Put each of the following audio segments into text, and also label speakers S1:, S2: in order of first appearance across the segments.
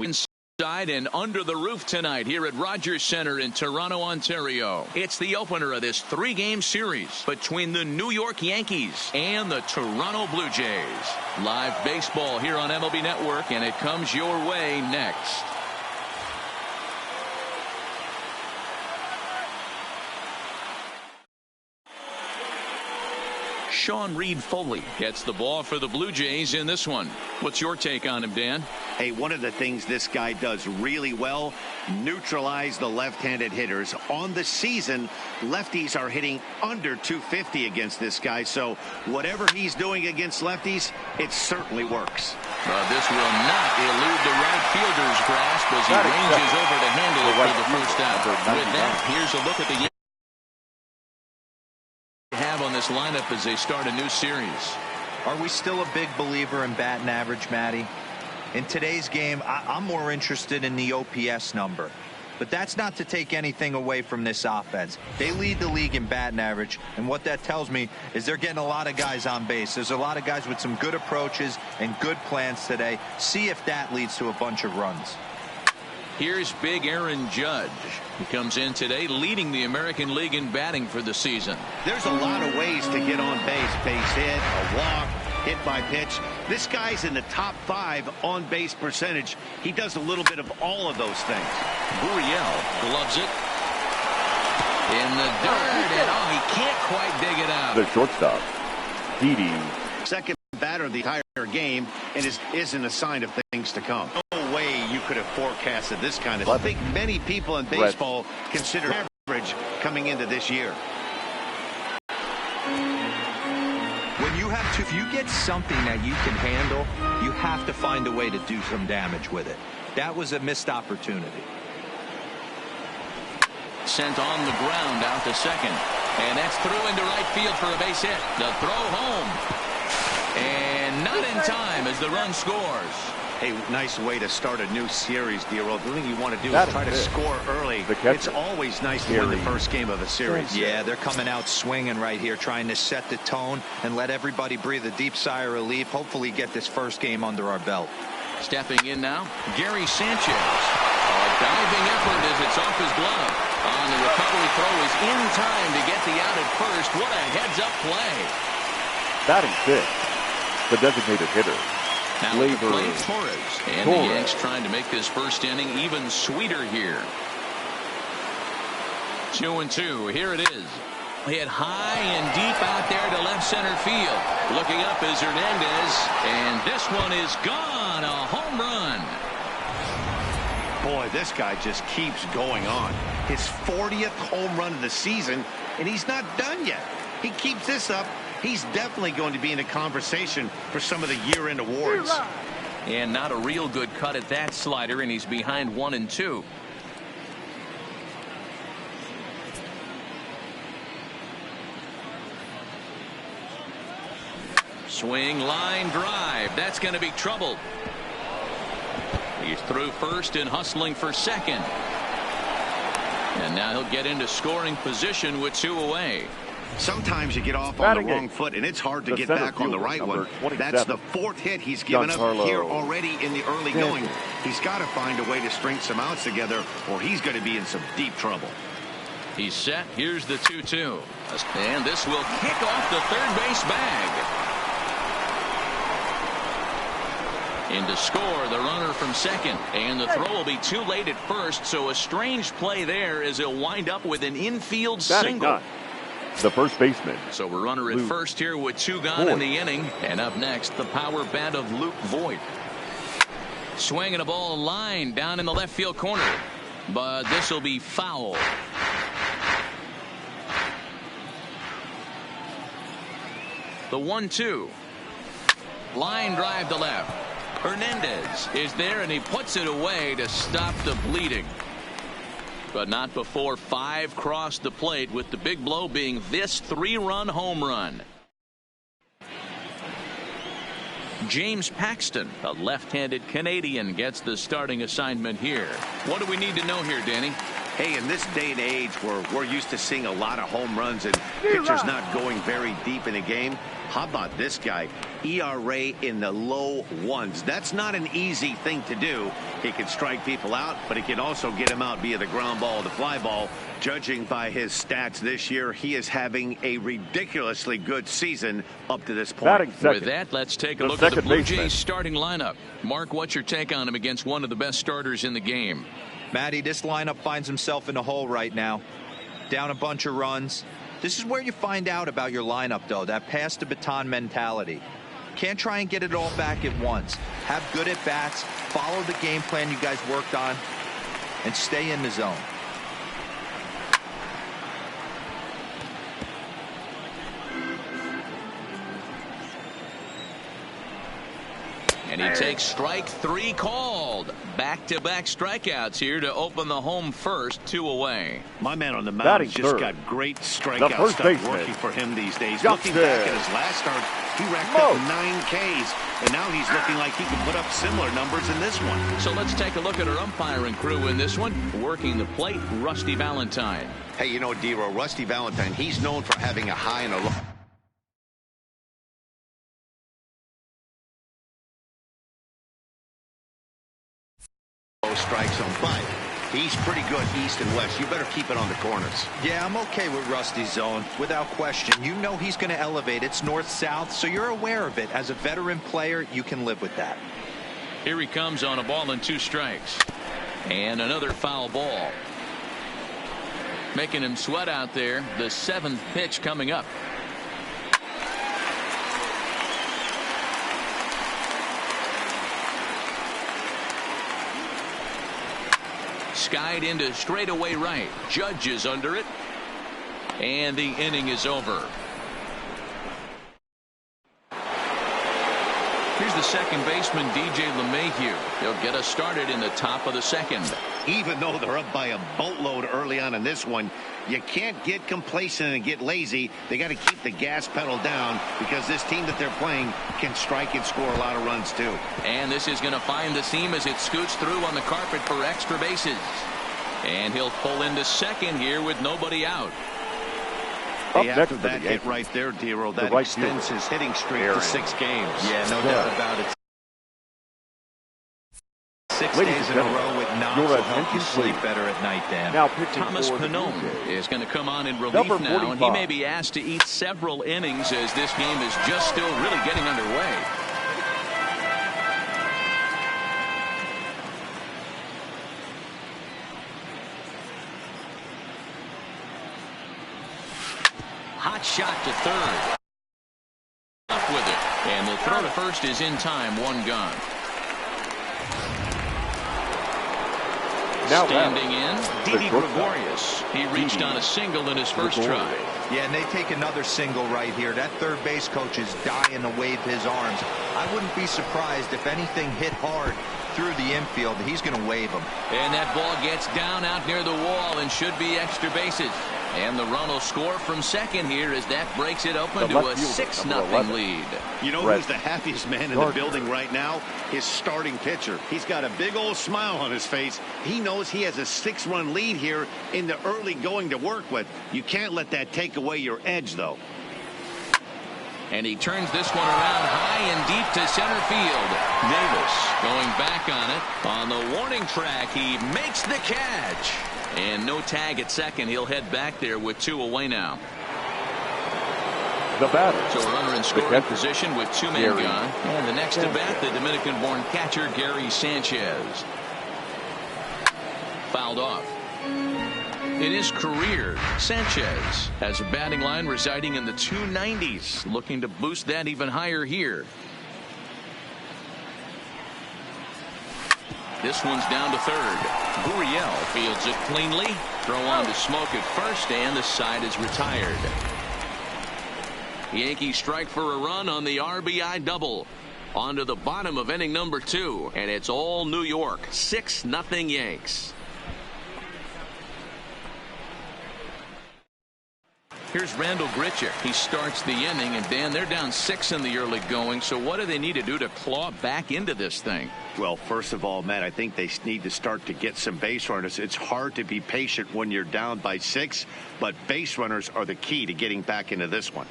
S1: Inside and under the roof tonight here at Rogers Centre in Toronto, Ontario. It's the opener of this 3-game series between the New York Yankees and the Toronto Blue Jays. Live baseball here on MLB Network, and it comes your way next. Sean Reed-Foley gets the ball for the Blue Jays in this one. What's your take on him, Dan?
S2: Hey, one of the things this guy does really well, neutralize the left-handed hitters. On the season, lefties are hitting under 250 against this guy, so whatever he's doing against lefties, it certainly works.
S1: But this will not elude the right fielder's grasp as he ranges over to handle it for the first out. With that, here's a look at the have on this lineup as they start a new series.
S3: Are we still a big believer in batting average, Matty? In today's game, I'm more interested in the OPS number. But that's not to take anything away from this offense. They lead the league in batting average, and what that tells me is they're getting a lot of guys on base. There's a lot of guys with some good approaches and good plans today. See if that leads to a bunch of runs.
S1: Here's big Aaron Judge. He comes in today leading the American League in batting for the season.
S2: There's a lot of ways to get on base. Base hit, a walk, hit by pitch. This guy's in the top 5 on base percentage. He does a little bit of all of those things.
S1: Gurriel gloves it in the dirt, and he can't quite dig it out.
S4: The shortstop, Didi.
S2: Second batter of the entire game, and isn't a sign of things to come. No way you could have forecasted this kind of. I think many people in baseball consider average coming into this year.
S3: When you have to, if you get something that you can handle, you have to find a way to do some damage with it. That was a missed opportunity.
S1: Sent on the ground out to second, and that's through into right field for a base hit. The throw home. And not in time as the run scores.
S2: Hey, nice way to start a new series, D-Roll. The thing you want to do is try to score early. It's always nice to win the first game of a series.
S3: Yeah, they're coming out swinging right here, trying to set the tone and let everybody breathe a deep sigh of relief. Hopefully get this first game under our belt.
S1: Stepping in now, Gary Sanchez. A diving effort as it's off his glove. On the recovery throw is in time to get the out at first. What a heads-up play.
S4: Batting fifth, the designated hitter.
S1: Now at the plate, Torres. And the Yanks trying to make this first inning even sweeter here. 2-2. Here it is. Hit high and deep out there to left center field. Looking up is Hernandez. And this one is gone. A home run.
S2: Boy, this guy just keeps going on. His 40th home run of the season, and he's not done yet. He keeps this up. He's definitely going to be in a conversation for some of the year-end awards.
S1: And not a real good cut at that slider, and he's behind 1-2. Swing, line drive. That's going to be trouble. He's through first and hustling for second. And now he'll get into scoring position with 2 away.
S2: Sometimes you get off on the wrong foot, and it's hard to get back on the right one. That's the 4th hit he's given up here already in the early going. He's got to find a way to string some outs together, or he's going to be in some deep trouble.
S1: He's set. Here's the 2-2. And this will kick off the third base bag. In to score the runner from second, and the throw will be too late at first, so a strange play there as he'll wind up with an infield single.
S4: The first baseman.
S1: So we're runner at first here with 2 gone in the inning. And up next, the power bat of Luke Voit. Swinging a ball line down in the left field corner. But this will be foul. The 1-2. Line drive to left. Hernandez is there, and he puts it away to stop the bleeding. But not before 5 crossed the plate, with the big blow being this 3-run home run. James Paxton, a left-handed Canadian, gets the starting assignment here. What do we need to know here, Danny?
S2: Hey, in this day and age where we're used to seeing a lot of home runs and pitchers not going very deep in a game, How about this guy? ERA in the low ones. That's not an easy thing to do. He can strike people out, but he can also get them out via the ground ball or the fly ball. Judging by his stats this year, he is having a ridiculously good season up to this point.
S1: With that, let's take a look at the Blue Jays starting lineup. Mark, what's your take on him against one of the best starters in the game?
S3: Matty, this lineup finds himself in a hole right now. Down a bunch of runs. This is where you find out about your lineup, though, that pass the baton mentality. Can't try and get it all back at once. Have good at-bats, follow the game plan you guys worked on, and stay in the zone.
S1: And he takes strike 3 called. Back-to-back strikeouts here to open the home first, 2 away.
S2: My man on the mound has just got great strikeout stuff working for him these days. Looking back at his last start, he racked up 9 Ks, and now he's looking like he can put up similar numbers in this one.
S1: So let's take a look at our umpiring crew in this one. Working the plate, Rusty Valentine.
S2: Hey, you know, D-Row, Rusty Valentine, he's known for having a high and a low. Strikes him, but he's pretty good east and west. You better keep it on the corners.
S3: Yeah, I'm okay with Rusty's zone without question. You know he's going to elevate. It's north-south, so you're aware of it. As a veteran player, you can live with that.
S1: Here he comes on a ball and 2 strikes. And another foul ball. Making him sweat out there. The 7th pitch coming up. Skied into straightaway right. Judge is under it. And the inning is over. Here's the second baseman, DJ LeMahieu. He'll get us started in the top of the 2nd.
S2: Even though they're up by a boatload early on in this one, you can't get complacent and get lazy. They got to keep the gas pedal down because this team that they're playing can strike and score a lot of runs too.
S1: And this is going to find the seam as it scoots through on the carpet for extra bases. And he'll pull into second here with nobody out.
S2: Hey, after that hit right there, D-Row, that extends his hitting streak to 6 games.
S3: Yeah, no doubt about it. 6 days in a row with knocks will help you sleep better at night, Dan.
S4: Now
S1: Thomas Pannone is going to come on in relief now, and he may be asked to eat several innings as this game is just still really getting underway. Hot shot to third. Up with it, and the throw to first is in time. 1 gone. Standing in, Didi Gregorius. He reached on a single in his first try.
S3: Yeah, and they take another single right here. That third base coach is dying to wave his arms. I wouldn't be surprised if anything hit hard through the infield. He's going to wave them.
S1: And that ball gets down out near the wall and should be extra bases. And the run will score from second here as that breaks it open to a 6-0 lead.
S2: You know who's the happiest man in the building right now? His starting pitcher. He's got a big old smile on his face. He knows he has a 6-run lead here in the early going to work with. You can't let that take away your edge, though.
S1: And he turns this one around high and deep to center field. Davis going back on it. On the warning track, he makes the catch. And no tag at second. He'll head back there with 2 away now.
S4: The batter.
S1: So a runner in scoring position with 2 men gone. And the next to bat, the Dominican-born catcher, Gary Sanchez. Fouled off. In his career, Sanchez has a batting line residing in the 290s, looking to boost that even higher here. This one's down to third. Gurriel fields it cleanly. Throw on to Smoke at first, and the side is retired. Yankees strike for a run on the RBI double. On to the bottom of inning number 2, and it's all New York. 6-0 Yanks. Here's Randall Grichuk. He starts the inning, and Dan, they're down 6 in the early going. So what do they need to do to claw back into this thing?
S2: Well, first of all, Matt, I think they need to start to get some base runners. It's hard to be patient when you're down by 6, but base runners are the key to getting back into this one.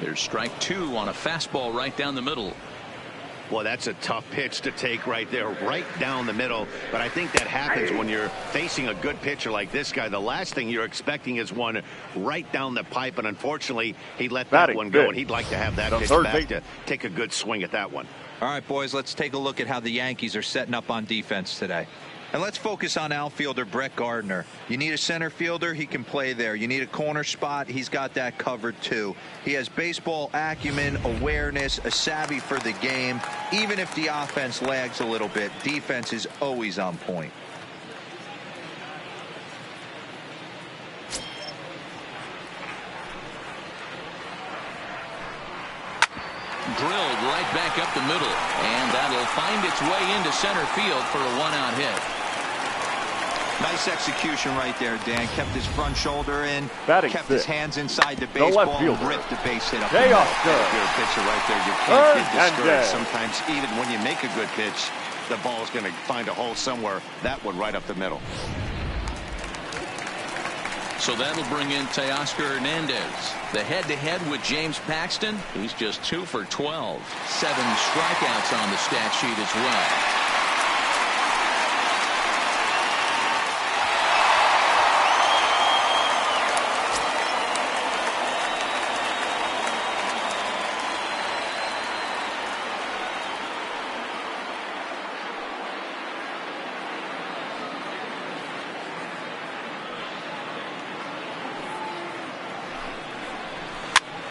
S1: There's strike 2 on a fastball right down the middle.
S2: Well, that's a tough pitch to take right there, right down the middle. But I think that happens when you're facing a good pitcher like this guy. The last thing you're expecting is one right down the pipe. And unfortunately, he let that one go. And he'd like to have that pitch back to take a good swing at that one.
S3: All right, boys, let's take a look at how the Yankees are setting up on defense today. And let's focus on outfielder Brett Gardner. You need a center fielder, he can play there. You need a corner spot, he's got that covered too. He has baseball acumen, awareness, a savvy for the game. Even if the offense lags a little bit, defense is always on point.
S1: Drilled right back up the middle, and that'll find its way into center field for a 1-out hit.
S3: Nice execution right there, Dan. Kept his front shoulder in,
S4: Batting
S3: kept
S4: six.
S3: his hands inside the baseball, and ripped the base hit up the middle.
S2: If you're a pitcher right there, you can't get discouraged. Sometimes even when you make a good pitch, the ball's going to find a hole somewhere. That one right up the middle.
S1: So that'll bring in Teoscar Hernandez. The head-to-head with James Paxton. He's just 2 for 12. 7 strikeouts on the stat sheet as well.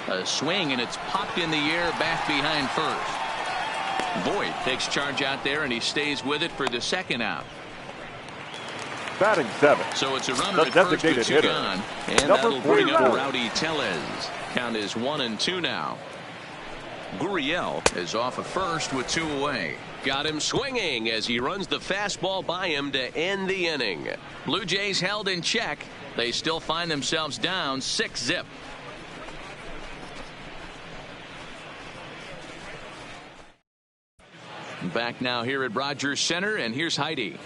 S1: A swing, and it's popped in the air back behind first. Voit takes charge out there, and he stays with it for the 2nd out.
S4: Batting 7.
S1: So it's a runner at first with 2 gone, and that'll bring up Rowdy Tellez. Count is 1-2 now. Gurriel is off at first with 2 away.
S5: Got him swinging as he runs the fastball by him to end the inning.
S1: Blue Jays held in check. They still find themselves down 6-0. Back now here at Rogers Center, and here's Heidi.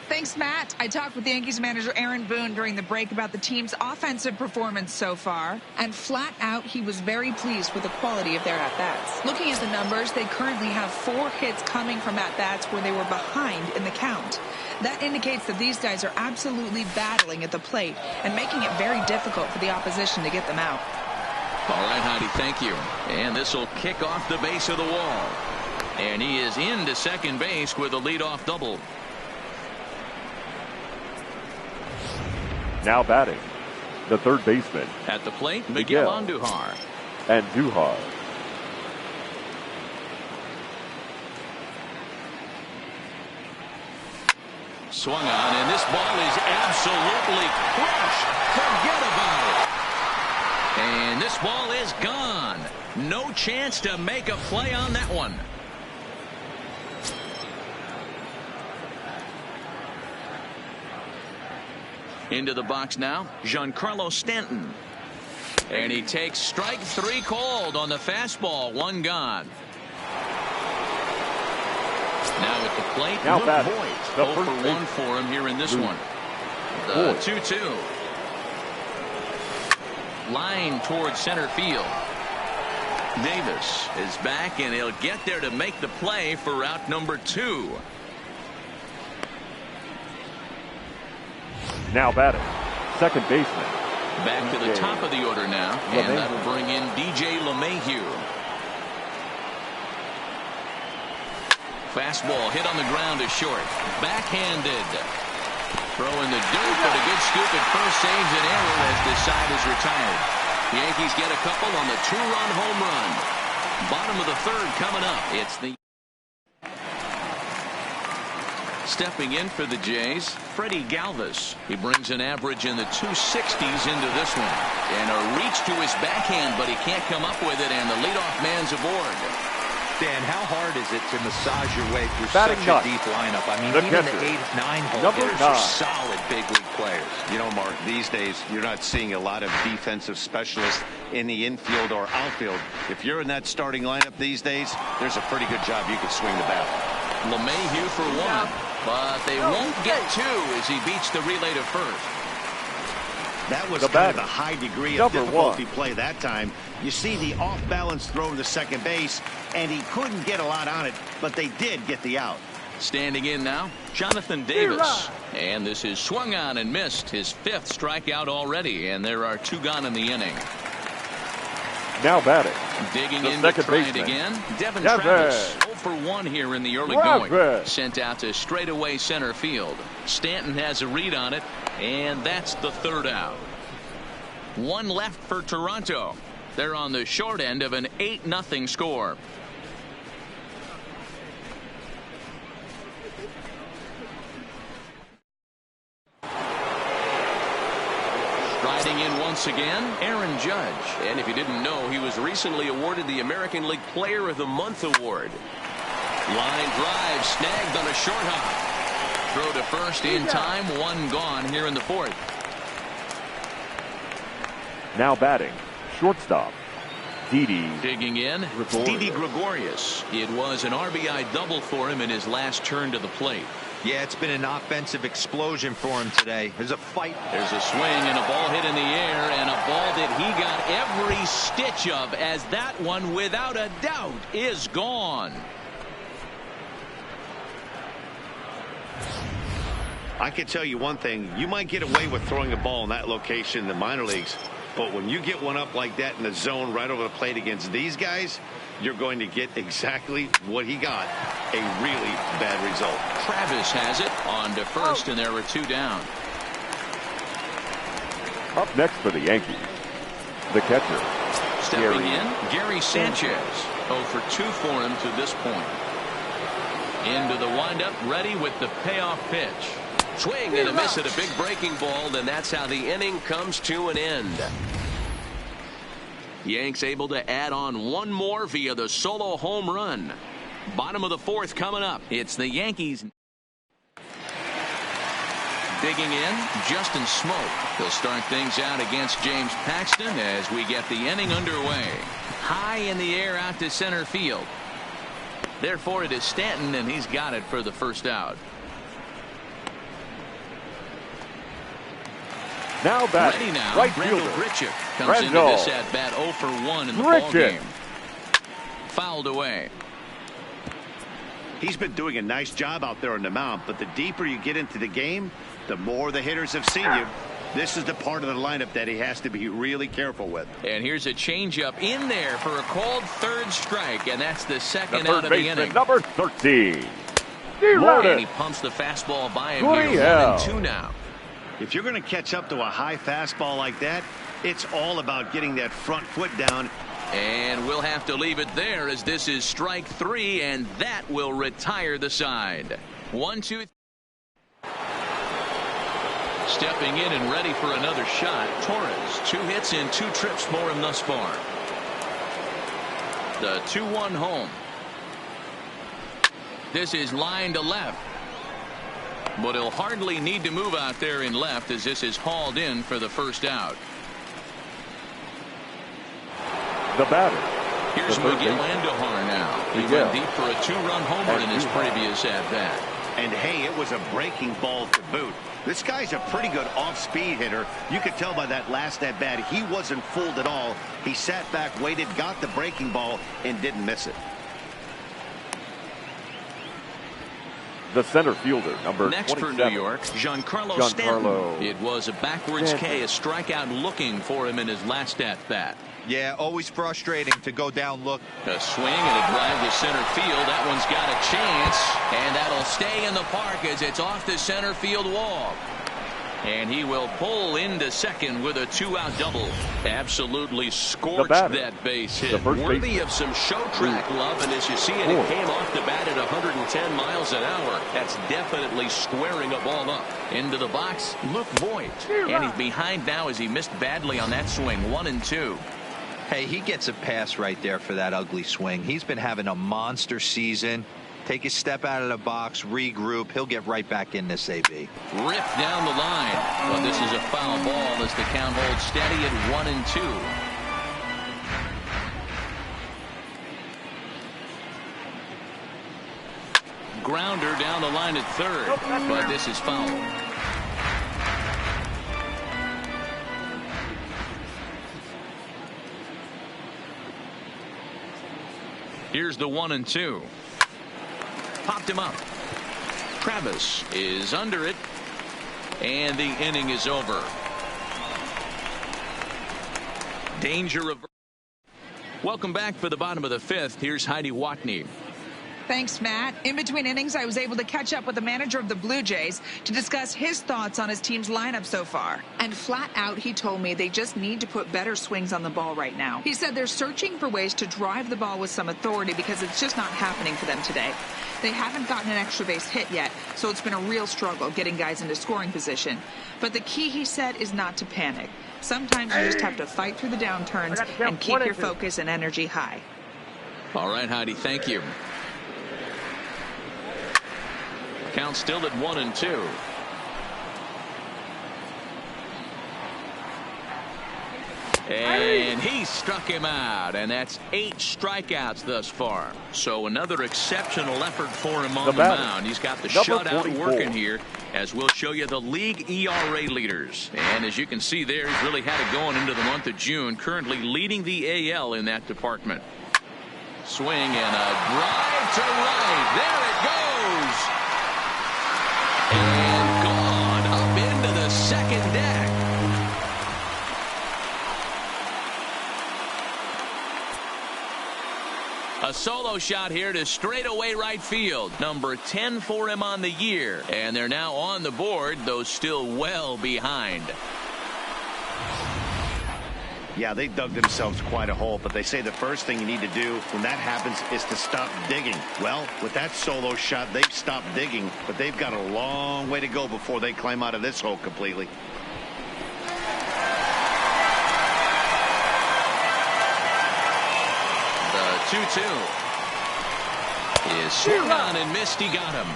S6: Thanks, Matt. I talked with Yankees manager Aaron Boone during the break about the team's offensive performance so far, and flat out, he was very pleased with the quality of their at-bats. Looking at the numbers, they currently have 4 hits coming from at-bats where they were behind in the count. That indicates that these guys are absolutely battling at the plate and making it very difficult for the opposition to get them out.
S1: All right, Heidi, thank you. And this will kick off the base of the wall. And he is into second base with a leadoff double.
S4: Now batting, the 3rd baseman.
S1: At the plate, Miguel Andujar.
S4: Andujar.
S1: Swung on, and this ball is absolutely crushed. Forget about it. And this ball is gone. No chance to make a play on that one. Into the box now, Giancarlo Stanton. And he takes strike 3 called on the fastball. 1 gone. Now at the plate, Luke Voit. 0 for 1 for him here in this one. The 2-2. Line towards center field. Davis is back, and he'll get there to make the play for out number 2.
S4: Now batting, second baseman.
S1: Back to the top of the order now, and that'll bring in DJ LeMahieu. Fastball hit on the ground to short. Backhanded. Throw in the dirt, but a good scoop at first saves an error as this side is retired. Yankees get a couple on the 2-run home run. Bottom of the 3rd coming up. It's the stepping in for the Jays, Freddie Galvis. He brings an average in the 260s into this one. And a reach to his backhand, but he can't come up with it, and the leadoff man's aboard.
S3: Dan, how hard is it to massage your way through such a deep lineup? I mean, even the 8-9 hole hitters are solid big league players.
S2: You know, Mark, these days you're not seeing a lot of defensive specialists in the infield or outfield. If you're in that starting lineup these days, there's a pretty good job you could swing the bat.
S1: LeMahieu for 1, but they won't get 2 as he beats the relay to first.
S2: That was
S4: The
S2: kind of
S4: batter,
S2: a high degree of
S4: number
S2: difficulty
S4: 1.
S2: play that time. You see the off-balance throw to second base, and he couldn't get a lot on it, but they did get the out.
S1: Standing in now, Jonathan Davis. And this is swung on and missed. His 5th strikeout already, and there are 2 gone in the inning.
S4: Now batting.
S1: Digging
S4: The
S1: in to
S4: second
S1: try it
S4: baseman,
S1: again. Devin
S4: Travis.
S1: Travis. 0 for 1 here in the early going.
S4: Travis.
S1: Sent out to straightaway center field. Stanton has a read on it, and that's the 3rd out. 1 left for Toronto. They're on the short end of an 8-0 score. Riding in once again, Aaron Judge.
S5: And if you didn't know, he was recently awarded the American League Player of the Month award.
S1: Line drive snagged on a short hop. Throw to first in time. 1 gone here in the 4th.
S4: Now batting. Shortstop. Didi.
S1: Digging in,
S4: Gregorius.
S1: Didi Gregorius. It was an RBI double for him in his last turn to the plate.
S3: Yeah, it's been an offensive explosion for him today. There's a fight.
S1: There's a swing and a ball hit in the air, and a ball that he got every stitch of, as that one, without a doubt, is gone.
S2: I can tell you one thing. You might get away with throwing a ball in that location in the minor leagues, but when you get one up like that in the zone right over the plate against these guys, you're going to get exactly what he got, a really bad result.
S1: Travis has it on to first, and there were 2 down.
S4: Up next for the Yankees, the catcher.
S1: Stepping in, Gary Sanchez. 0 for 2 for him to this point. Into the windup, ready with the payoff pitch.
S5: Swing and a miss at a big breaking ball, and that's how the inning comes to an end. Yanks able to add on 1 more via the solo home run. Bottom of the 4th coming up.
S1: It's the Yankees. Digging in, Justin Smoke. He'll start things out against James Paxton as we get the inning underway. High in the air out to center field. Therefore, it is Stanton, and he's got it for the 1st out.
S4: Now batting.
S1: Ready now,
S4: Right
S1: Randall
S4: fielder.
S1: Grichuk comes into this at bat 0 for 1 in the ball game. Fouled away.
S2: He's been doing a nice job out there on the mound, but the deeper you get into the game, the more the hitters have seen you. This is the part of the lineup that he has to be really careful with.
S1: And here's a changeup in there for a called 3rd strike, and that's the 2nd
S4: The
S1: out
S4: third
S1: of the
S4: baseman,
S1: inning.
S4: number 13.
S1: And he pumps the fastball by him here. 1-2 now.
S2: If you're going to catch up to a high fastball like that, it's all about getting that front foot down.
S1: And we'll have to leave it there, as this is strike 3, and that will retire the side. 1-2. Stepping in and ready for another shot, Torres. 2 hits in 2 trips for him thus far. The 2-1 home. This is line to left. But he'll hardly need to move out there in left, as this is hauled in for the 1st out.
S4: The batter.
S1: Here's
S4: the third
S1: Miguel
S4: baseman.
S1: Andujar now. He
S4: Miguel.
S1: went deep for a 2-run homer in his previous at-bat.
S2: And hey, it was a breaking ball to boot. This guy's a pretty good off-speed hitter. You could tell by that last at-bat he wasn't fooled at all. He sat back, waited, got the breaking ball, and didn't miss it.
S4: The center fielder, number
S1: Next
S4: 27.
S1: for New York, Giancarlo Stanton.
S4: Giancarlo.
S1: It was a backwards K, a strikeout looking for him in his last at-bat.
S3: Yeah, always frustrating to go down, look.
S1: A swing and a drive to center field. That one's got a chance, and that'll stay in the park as it's off the center field wall. And he will pull into second with a 2-out double. Absolutely scorched that base hit.
S5: Worthy of some show track love, and as you see it, it came off the bat at 110 miles an hour. That's definitely squaring a ball up.
S1: Into the box, Luke Voigt. And he's behind now as he missed badly on that swing. 1-2.
S3: Hey, he gets a pass right there for that ugly swing. He's been having a monster season. Take a step out of the box, regroup. He'll get right back in this AB.
S1: Ripped down the line. But this is a foul ball as the count holds steady at 1-2. Grounder down the line at third. But this is foul. Here's the 1-2. Popped him up. Travis is under it. And the inning is over. Danger of. Welcome back for the bottom of the 5th. Here's Heidi Watney.
S6: Thanks, Matt. In between innings, I was able to catch up with the manager of the Blue Jays to discuss his thoughts on his team's lineup so far. And flat out, he told me they just need to put better swings on the ball right now. He said they're searching for ways to drive the ball with some authority because it's just not happening for them today. They haven't gotten an extra base hit yet, so it's been a real struggle getting guys into scoring position. But the key, he said, is not to panic. Sometimes you just have to fight through the downturns and keep your focus and energy high.
S1: All right, Heidi, thank you. Count still at 1-2. And he struck him out, and that's 8 strikeouts thus far. So another exceptional effort for him on the mound. He's got the shutout working here, as we'll show you the league ERA leaders. And as you can see there, he's really had it going into the month of June, currently leading the AL in that department. Swing and a drive to right. There it goes. And gone up into the second deck. A solo shot here to straightaway right field. Number 10 for him on the year. And they're now on the board, though still well behind.
S2: Yeah, they dug themselves quite a hole, but they say the first thing you need to do when that happens is to stop digging. Well, with that solo shot, they've stopped digging, but they've got a long way to go before they climb out of this hole completely.
S1: The 2-2 is swung on and missed. He got him.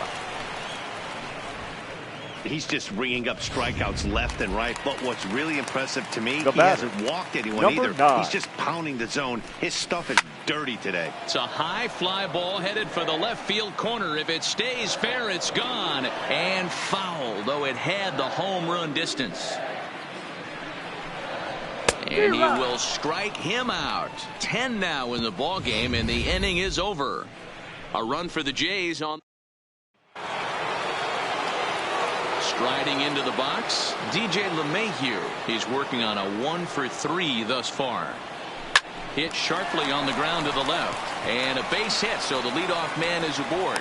S2: He's just ringing up strikeouts left and right. But what's really impressive to me, he hasn't walked anyone either. He's just pounding the zone. His stuff is dirty today.
S1: It's a high fly ball headed for the left field corner. If it stays fair, it's gone. And foul, though it had the home run distance. And he will strike him out. 10 now in the ball game, and the inning is over. A run for the Jays on. Striding into the box, DJ LeMahieu. He's working on a 1-for-3 thus far. Hit sharply on the ground to the left, and a base hit, so the leadoff man is aboard.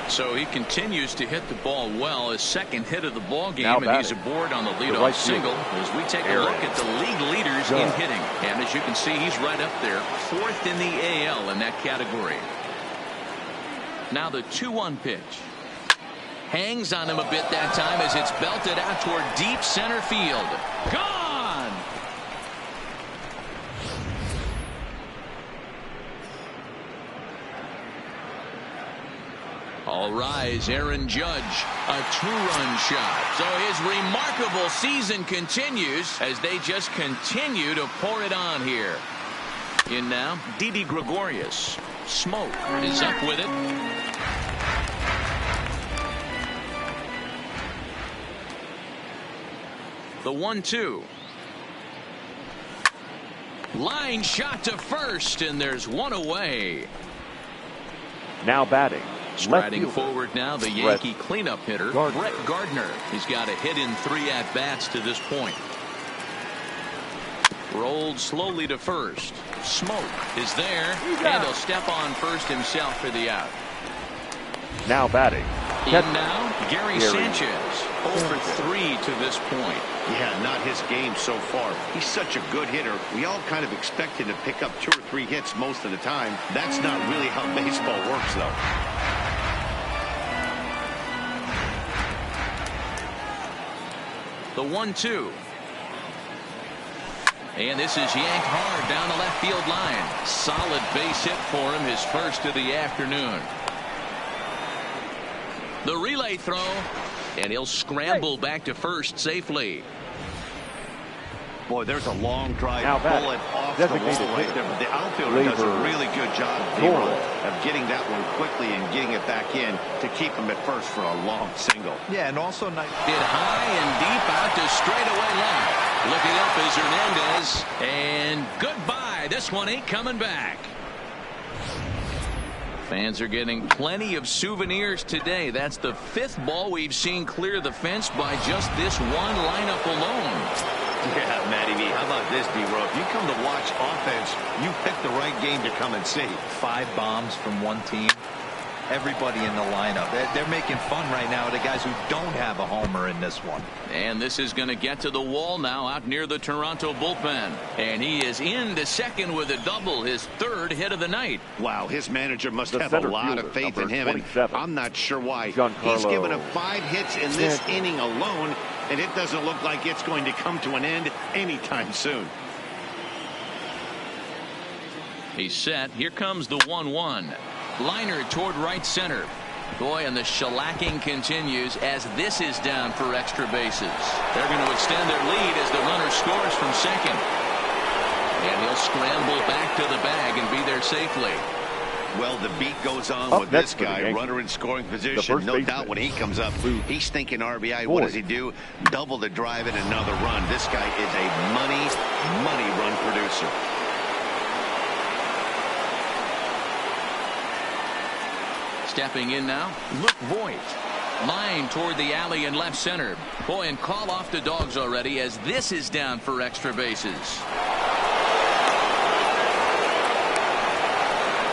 S1: So he continues to hit the ball well. His second hit of the ball game, and he's aboard on the leadoff single as we take a look at the league leaders in hitting. And as you can see, he's right up there, 4th in the AL in that category. Now the 2-1 pitch. Hangs on him a bit that time as it's belted out toward deep center field. Gone! All rise, Aaron Judge, a 2-run shot. So his remarkable season continues as they just continue to pour it on here. In now, Didi Gregorius. Smoke is up with it. The 1-2. Line shot to first, and there's one away.
S4: Now batting.
S1: Striding forward now, the Yankee cleanup hitter, Brett Gardner. He's got a hit in 3 at-bats to this point. Rolled slowly to first. Smoke is there, and he'll step on first himself for the out.
S4: Now batting.
S1: In now, Gary Sanchez. 0-for-3 to this point.
S2: Yeah, not his game so far. He's such a good hitter. We all kind of expect him to pick up 2 or 3 hits most of the time. That's not really how baseball works, though.
S1: The 1-2. And this is yanked hard down the left field line. Solid base hit for him, his first of the afternoon. The relay throw, and he'll scramble back to first safely.
S2: Boy, there's a long drive bullet off the wall right there. But the outfielder does a really good job of getting that one quickly and getting it back in to keep him at first for a long single.
S3: Yeah, and also nice.
S1: Hit high and deep out to straightaway left. Looking up is Hernandez, and goodbye. high. This one ain't coming back. Fans are getting plenty of souvenirs today. That's the 5th ball we've seen clear the fence by just this one lineup alone.
S2: Yeah, Matty V, how about this, D-Row? If you come to watch offense, you picked the right game to come and see.
S3: 5 bombs from one team. Everybody in the lineup. They're making fun right now of the guys who don't have a homer in this one.
S1: And this is going to get to the wall now out near the Toronto bullpen. And he is into second with a double, his 3rd hit of the night.
S2: Wow, his manager must
S4: The
S2: have a
S4: center
S2: lot
S4: fielder,
S2: of faith in
S4: number
S2: him. And
S4: 27,
S2: I'm not sure why.
S4: Giancarlo
S2: He's given up 5 hits in this
S4: Stanton.
S2: inning alone, and it doesn't look like it's going to come to an end anytime soon.
S1: He's set. Here comes the 1-1. Liner toward right center. Boy, and the shellacking continues as this is down for extra bases. They're going to extend their lead as the runner scores from second. And he'll scramble back to the bag and be there safely.
S2: Well, the beat goes on
S4: Up
S2: with this
S4: next for the
S2: guy,
S4: Yankees,
S2: runner in scoring
S4: the
S2: position.
S4: first
S2: No
S4: baseman,
S2: doubt when he comes up, he's thinking RBI.
S4: Boyd.
S2: What does he do? Double the drive and another run. This guy is a money run producer.
S1: Stepping in now, Luke Voit. Line toward the alley in left center. Boy, and call off the dogs already as this is down for extra bases.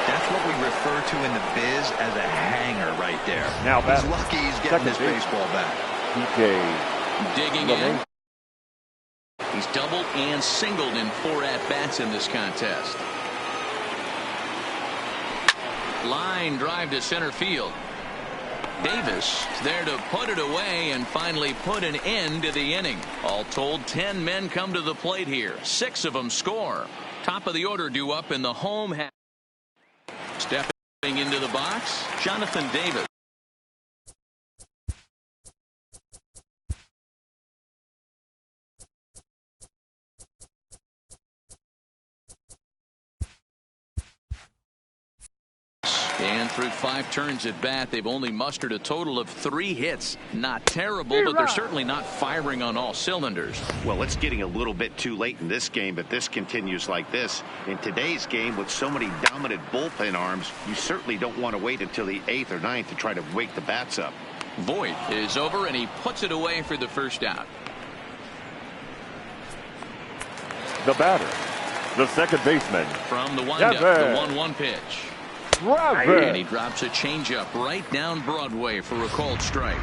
S3: That's what we refer to in the biz as a hanger right there.
S4: Now
S3: he's
S4: batting.
S3: lucky he's getting
S4: Second
S3: his
S4: base.
S3: baseball back.
S4: PK
S1: Digging in. He's doubled and singled in 4 at-bats in this contest. Line drive to center field. Davis there to put it away and finally put an end to the inning. All told, 10 men come to the plate here. 6 of them score. Top of the order due up in the home half. Stepping into the box, Jonathan Davis. And through 5 turns at bat, they've only mustered a total of 3 hits. Not terrible, but they're certainly not firing on all cylinders.
S2: Well, it's getting a little bit too late in this game, but this continues like this. In today's game, with so many dominant bullpen arms, you certainly don't want to wait until the 8th or 9th to try to wake the bats up.
S1: Voit is over, and he puts it away for the first out.
S4: The batter, the second baseman,
S1: From the windup, the 1-1 pitch. And he drops a changeup right down Broadway for a called strike.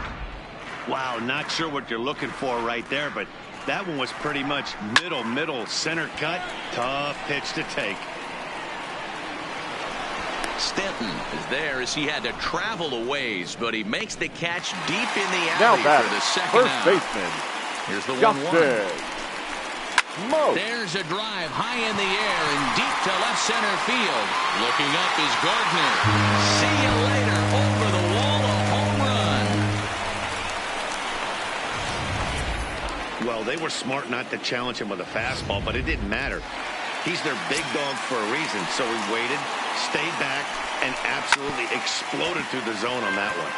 S2: Wow, not sure what you're looking for right there, but that one was pretty much middle center cut. Tough pitch to take.
S1: Stanton is there as he had to travel a ways, but he makes the catch deep in the
S4: now
S1: alley
S4: batting,
S1: for the second
S4: first
S1: out.
S4: baseman,
S1: Here's the 1-1.
S4: Justin Moak.
S1: There's a drive high in the air and deep to left center field. Looking up is Gardner. See you later. Over the wall, a home run.
S2: Well, they were smart not to challenge him with a fastball, but it didn't matter. He's their big dog for a reason, so he waited, stayed back, and absolutely exploded through the zone on that one.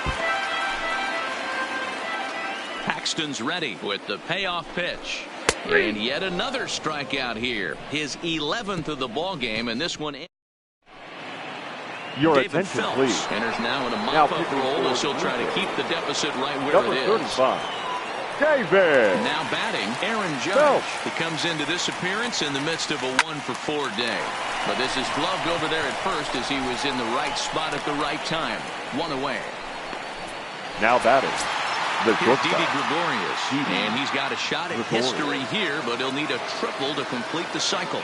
S1: Paxton's ready with the payoff pitch. And yet another strikeout here. His 11th of the ball game, and this one.
S4: Your
S1: David
S4: attention,
S1: Phelps
S4: please.
S1: enters now in a
S4: Now
S1: mop-up
S4: pitching
S1: role
S4: for
S1: as he'll try to
S4: the
S1: keep the deficit right where
S4: Number
S1: it is.
S4: 35, David.
S1: Now batting, Aaron Judge.
S4: Phelps.
S1: He comes into this appearance in the midst of a 1-for-4 day. But this is gloved over there at first as he was in the right spot at the right time. 1 away.
S4: Now batting, the
S1: Here's Didi
S4: shortstop,
S1: Gregorius,
S4: Didi
S1: and he's got a shot at
S4: Gregorius.
S1: history here, but he'll need a triple to complete the cycle.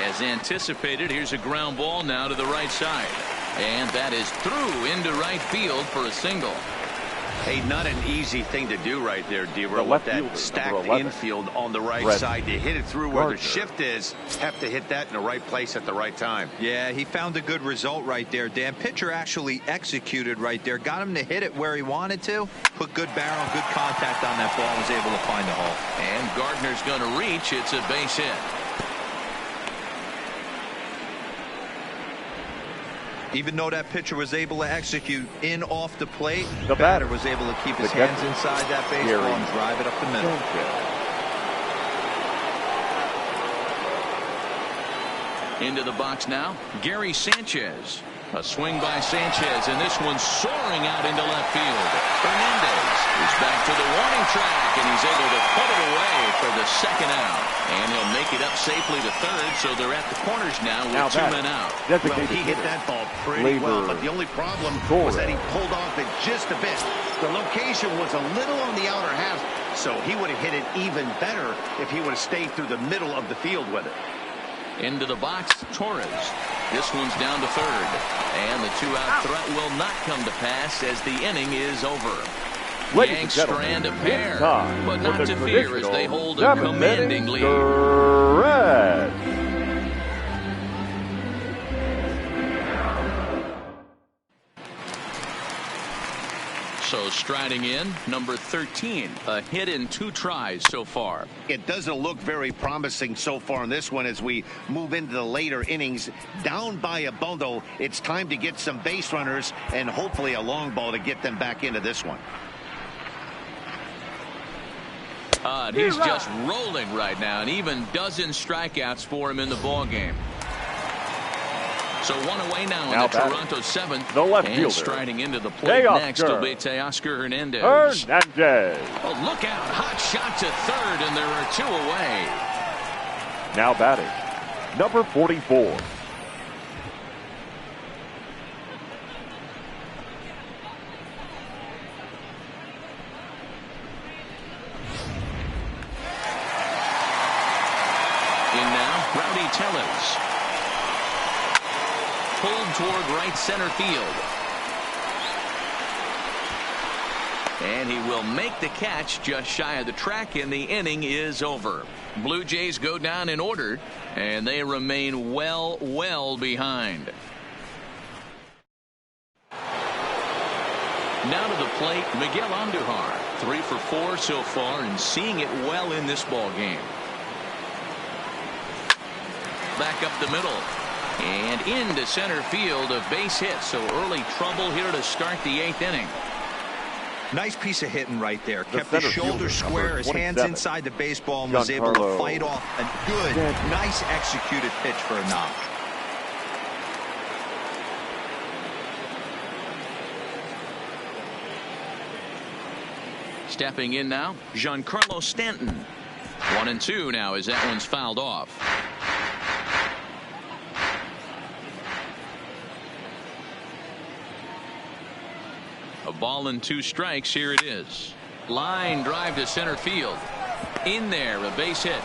S1: As anticipated, here's a ground ball now to the right side. And that is through into right field for a single.
S2: Hey, not an easy thing to do right there, D-Row,
S4: The
S2: with
S4: left
S2: that
S4: fielder,
S2: stacked
S4: number 11,
S2: infield on the right
S4: Brett
S2: side. To hit it through where the
S4: Gardner.
S2: shift is, have to hit that in the right place at the right time.
S3: Yeah, he found a good result right there, Dan. Pitcher actually executed right there. Got him to hit it where he wanted to. Put good barrel, good contact on that ball. Was able to find the hole.
S1: And Gardner's going to reach. It's a base hit.
S3: Even though that pitcher was able to execute in off the plate,
S4: The
S3: batter
S4: batter,
S3: was able to keep his
S4: the
S3: hands
S4: catcher,
S3: inside that baseball
S4: Gary
S3: and drive it up the middle.
S4: Sanchez.
S1: Into the box now, Gary Sanchez. A swing by Sanchez, and this one's soaring out into left field. Hernandez is back to the warning track, and he's able to put it away for the second out. And he'll make it up safely to third, so they're at the corners now with 2 men out.
S2: Well, he hit that ball pretty well, but the only problem was that he pulled off it just a bit. The location was a little on the outer half, so he would have hit it even better if he would have stayed through the middle of the field with it.
S1: Into the box, Torres. This one's down to third. And the 2-out threat will not come to pass as the inning is over. Yanks strand a pair, but not to fear as they hold a commanding lead. So striding in, number 13, a hit in 2 tries so far.
S2: It doesn't look very promising so far in this one as we move into the later innings. Down by a bundle, it's time to get some base runners and hopefully a long ball to get them back into this one.
S1: He's just rolling right now, and even dozen strikeouts for him in the ballgame. So 1 away now in the Toronto 7th.
S4: The left
S1: and
S4: fielder.
S1: Striding into the plate next will be Teoscar Hernandez. Oh, look out. Hot shot to third, and there are 2 away.
S4: Now batting, number 44.
S1: In now, Rowdy Tellez. Pulled toward right center field. And he will make the catch just shy of the track, and the inning is over. Blue Jays go down in order, and they remain well behind. Now to the plate, Miguel Andujar. 3 for 4 so far and seeing it well in this ball game. Back up the middle. And into center field, a base hit. So early trouble here to start the 8th inning.
S3: Nice piece of hitting right there. Kept his shoulders square, his hands inside the baseball, and was able to fight off a good, nice executed pitch for a knock.
S1: Stepping in now, Giancarlo Stanton. 1-2 now as that one's fouled off. A ball and 2 strikes. Here it is. Line drive to center field. In there, a base hit.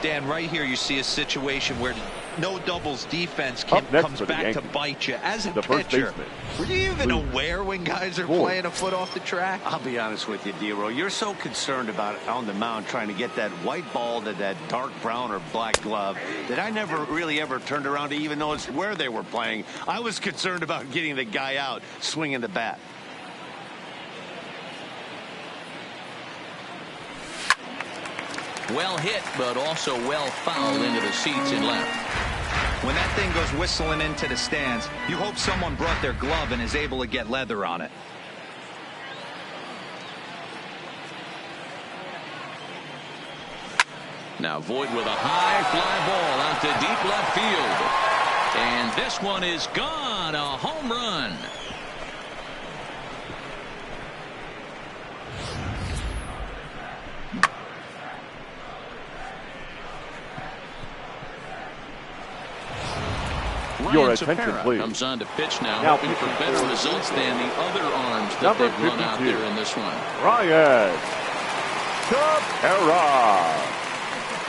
S3: Dan, right here you see a situation where no doubles defense comes back to bite you. As a pitcher, were you even aware when guys are playing a foot off the track?
S2: I'll be honest with you, D-Row. You're so concerned about it on the mound trying to get that white ball to that dark brown or black glove that I never really ever turned around to even notice where they were playing. I was concerned about getting the guy out swinging the bat.
S1: Well hit, but also well fouled into the seats in left.
S3: When that thing goes whistling into the stands, you hope someone brought their glove and is able to get leather on it.
S1: Now Voit with a high fly ball out to deep left field. And this one is gone. A home run.
S4: Your
S1: Ryan
S4: attention,
S1: Tepera
S4: please.
S1: comes on to pitch now, hoping for better results than the other arms that they've run out there in this one.
S4: Ryan Tepera.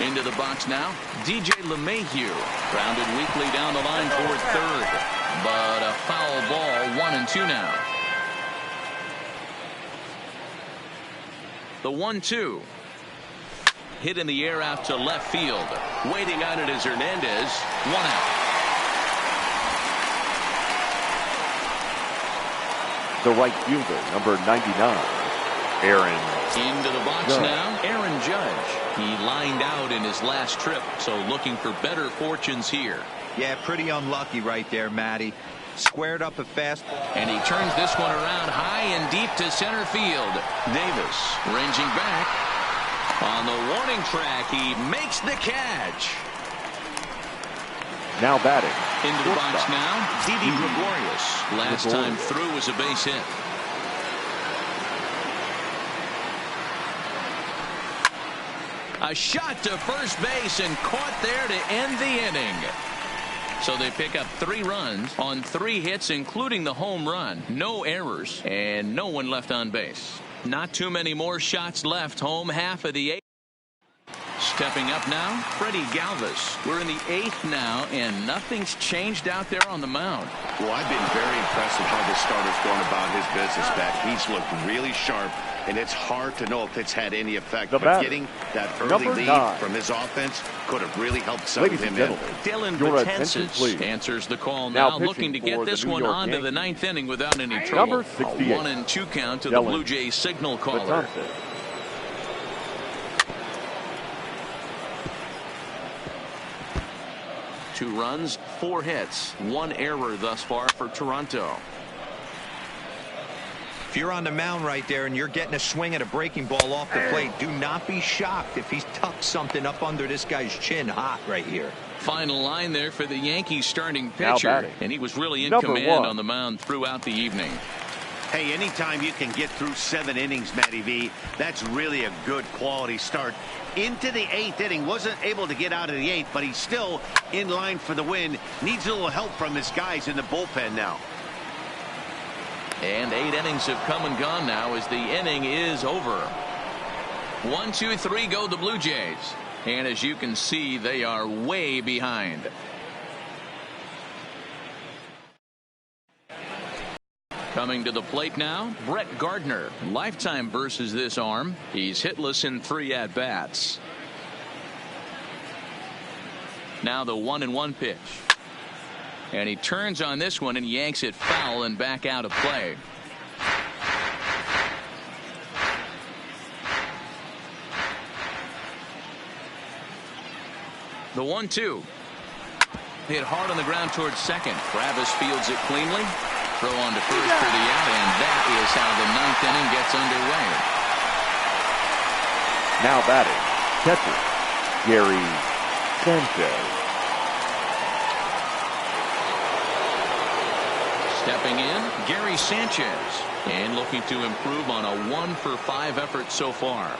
S1: Into the box now, DJ LeMahieu. Grounded weakly down the line toward third. But a foul ball, 1-2 now. The 1-2. Hit in the air out to left field. Waiting on it is Hernandez. 1 out.
S4: The right fielder, number 99, Aaron.
S1: Into the box
S4: Judge.
S1: now, Aaron Judge. He lined out in his last trip, so looking for better fortunes here.
S3: Yeah, pretty unlucky right there, Matty. Squared up a fastball.
S1: And he turns this one around high and deep to center field. Davis ranging back. On the warning track, he makes the catch.
S4: Now batting.
S1: Into the box now, Didi Gregorius. Last time through was a base hit. A shot to first base and caught there to end the inning. So they pick up 3 runs on 3 hits, including the home run. No errors and no one left on base. Not too many more shots left. Home half of the 8th. Stepping up now, Freddie Galvis. We're in the 8th now, and nothing's changed out there on the mound.
S2: Well, I've been very impressed with how this starter's going about his business, Beck. He's looked really sharp, and it's hard to know if it's had any effect. But getting that early lead from his offense could have really helped settle him in.
S1: Dylan Betances answers the call now, looking to get this one onto the 9th inning without any trouble.
S4: Number 68.
S1: A 1-2 count to the Blue Jays signal caller.
S4: Betances.
S1: 2 runs, 4 hits, 1 error thus far for Toronto.
S3: If you're on the mound right there and you're getting a swing at a breaking ball off the plate, do not be shocked if he's tucked something up under this guy's chin hot right here.
S1: Final line there for the Yankees starting pitcher, and he was really in command on the mound throughout the evening.
S2: Hey, anytime you can get through 7 innings, Matty V, that's really a good quality start. Into the 8th inning, wasn't able to get out of the 8th, but he's still in line for the win. Needs a little help from his guys in the bullpen now.
S1: And 8 innings have come and gone now as the inning is over. 1, 2, 3 go the Blue Jays. And as you can see, they are way behind. Coming to the plate now, Brett Gardner. Lifetime versus this arm. He's hitless in 3 at-bats. Now the 1-1 pitch. And he turns on this one and yanks it foul and back out of play. The 1-2. Hit hard on the ground towards second. Travis fields it cleanly. Throw on to first for the out, and that is how the 9th inning gets underway.
S4: Now batting, catcher, Gary Sanchez.
S1: Stepping in, Gary Sanchez, and looking to improve on a 1-for-5 effort so far.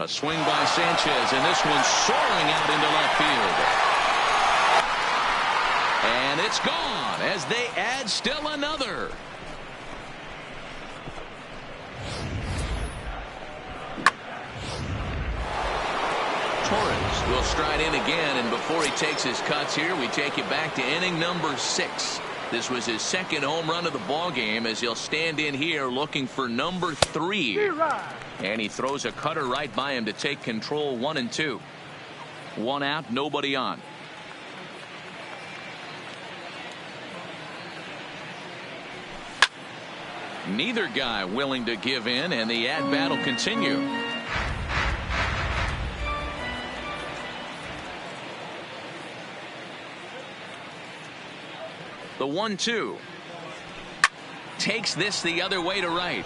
S1: A swing by Sanchez, and this one's soaring out into left field. And it's gone as they add still another. Torres will stride in again, and before he takes his cuts here, we take it back to inning number 6. This was his 2nd home run of the ball game as he'll stand in here looking for number 3. And he throws a cutter right by him to take control. 1-2. 1 out, nobody on. Neither guy willing to give in, and the at-bat will continue. The 1-2. Takes this the other way to right.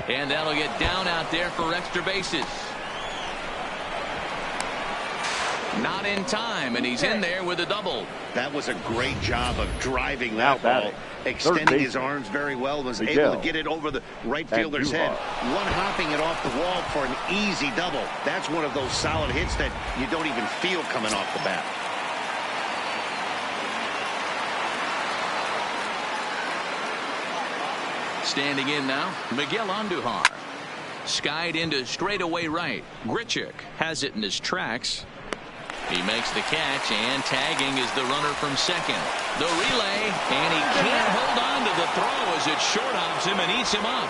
S1: And that'll get down out there for extra bases. Not in time, and he's in there with a double.
S2: That was a great job of driving that ball. Extending his arms very well. Was able to get it over the right fielder's head. One hopping it off the wall for an easy double. That's one of those solid hits that you don't even feel coming off the bat.
S1: Standing in now, Miguel Andujar. Skied into straightaway right. Grichuk has it in his tracks. He makes the catch, and tagging is the runner from second. The relay, and he can't hold on to the throw as it short hops him and eats him up.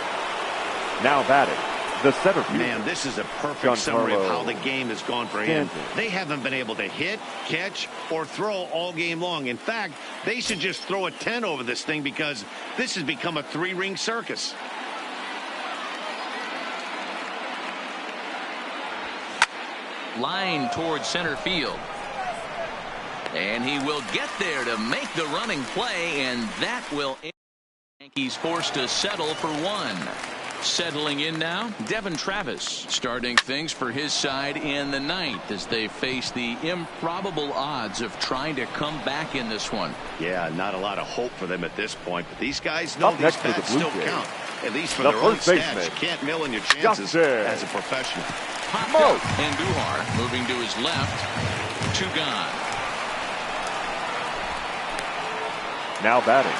S4: Now batting, the center fielder.
S2: Man, this is a perfect summary of how the game has gone for him. They haven't been able to hit, catch, or throw all game long. In fact, they should just throw a 10 over this thing because this has become a 3-ring circus.
S1: Line towards center field. And he will get there to make the running play, and that will end. Yankees forced to settle for 1. Settling in now, Devin Travis starting things for his side in the ninth as they face the improbable odds of trying to come back in this one.
S2: Yeah, not a lot of hope for them at this point, but these guys know these bats still count. At least for
S4: the
S2: their own
S4: first baseman,
S2: stats. You can't mill in your chances as a professional.
S1: Andujar moving to his left. 2 gone.
S4: Now batting,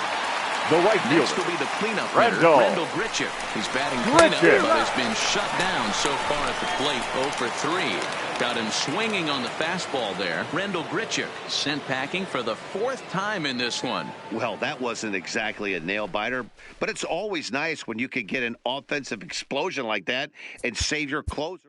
S4: the right
S1: Next
S4: fielder,
S1: will be the cleanup hitter,
S4: Rendell.
S1: Rendell Grichuk. He's batting cleanup,
S4: Grichuk.
S1: but has been shut down so far at the plate. 0 for 3. Got him swinging on the fastball there. Rendell Grichuk sent packing for the 4th time in this one.
S2: Well, that wasn't exactly a nail-biter, but it's always nice when you can get an offensive explosion like that and save your closer.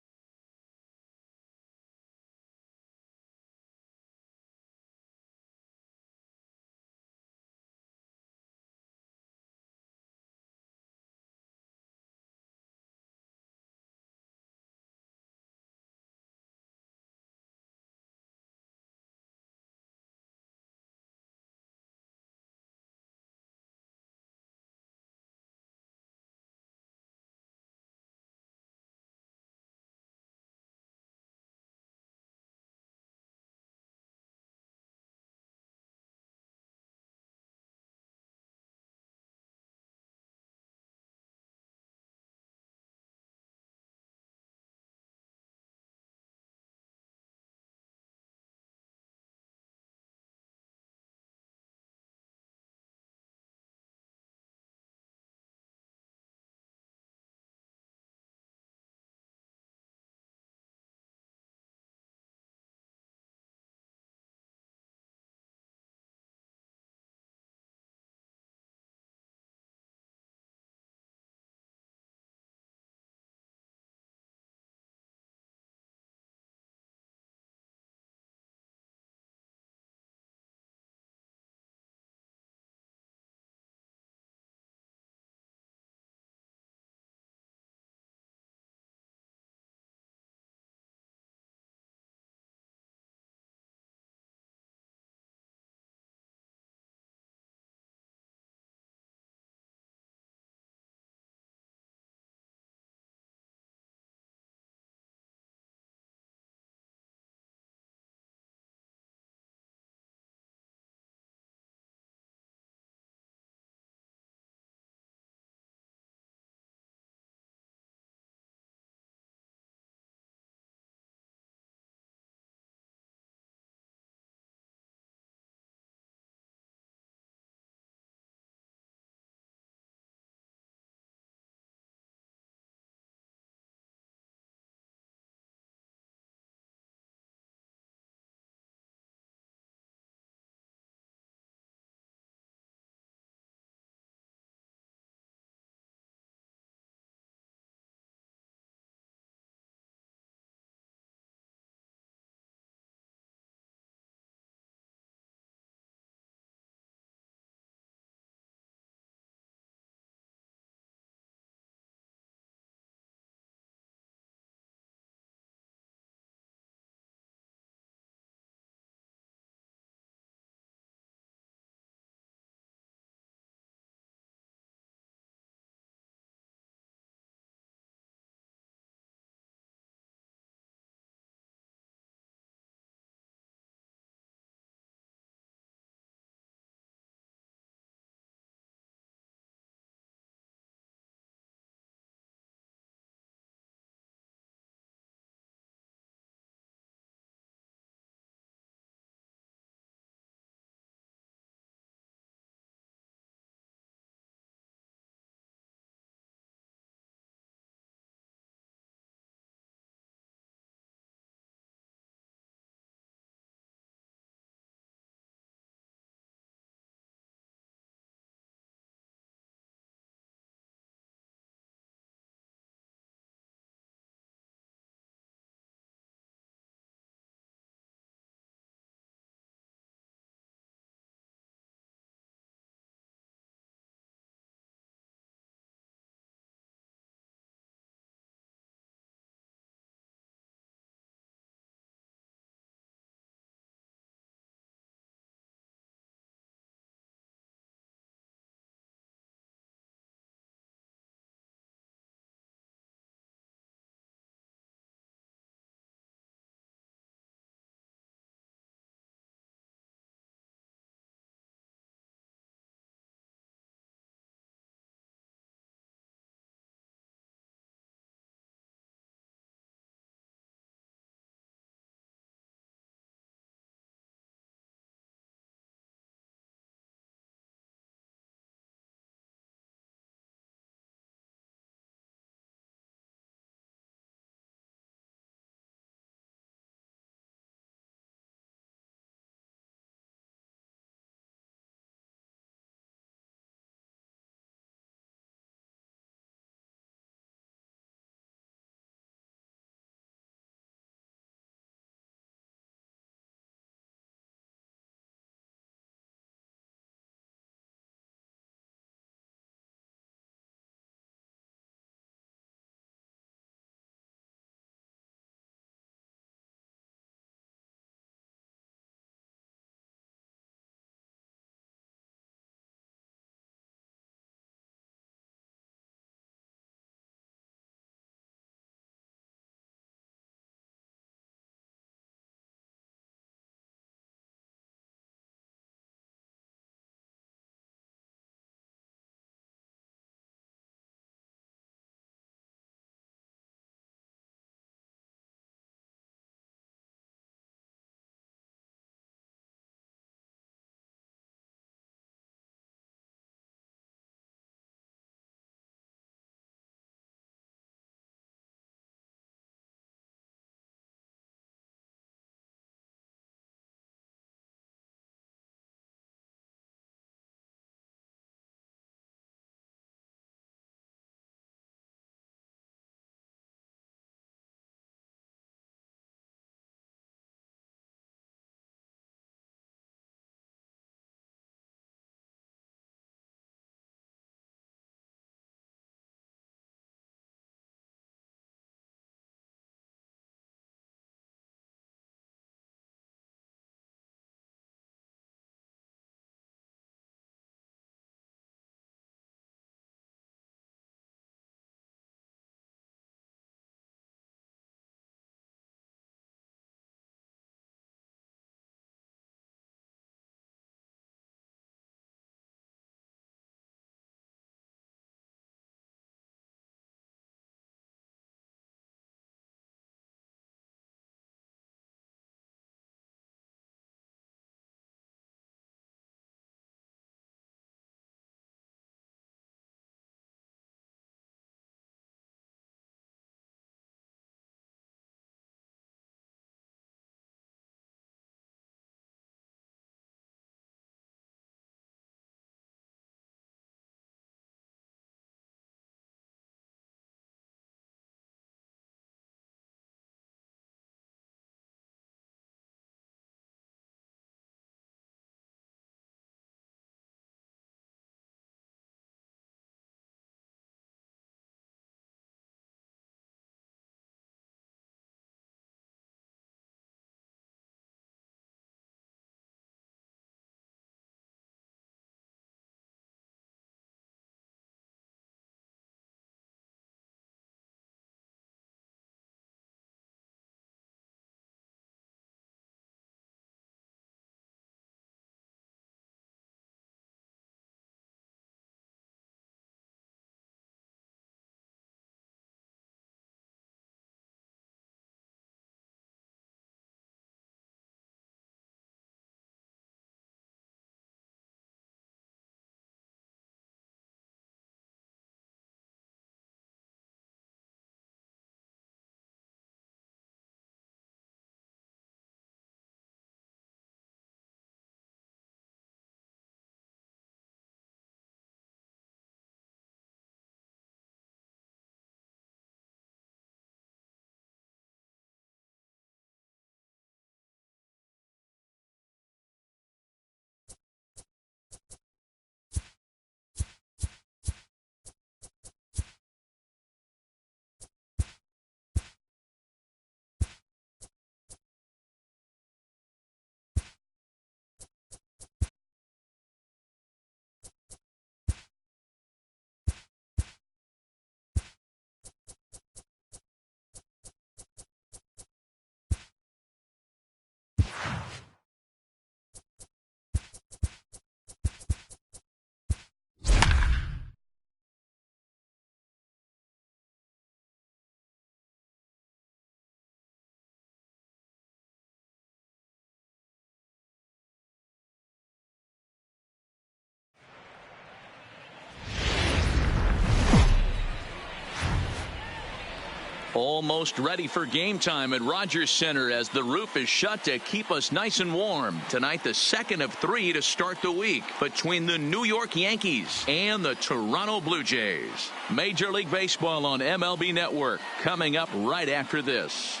S1: Almost ready for game time at Rogers Center as the roof is shut to keep us nice and warm. Tonight, the second of 3 to start the week between the New York Yankees and the Toronto Blue Jays. Major League Baseball on MLB Network coming up right after this.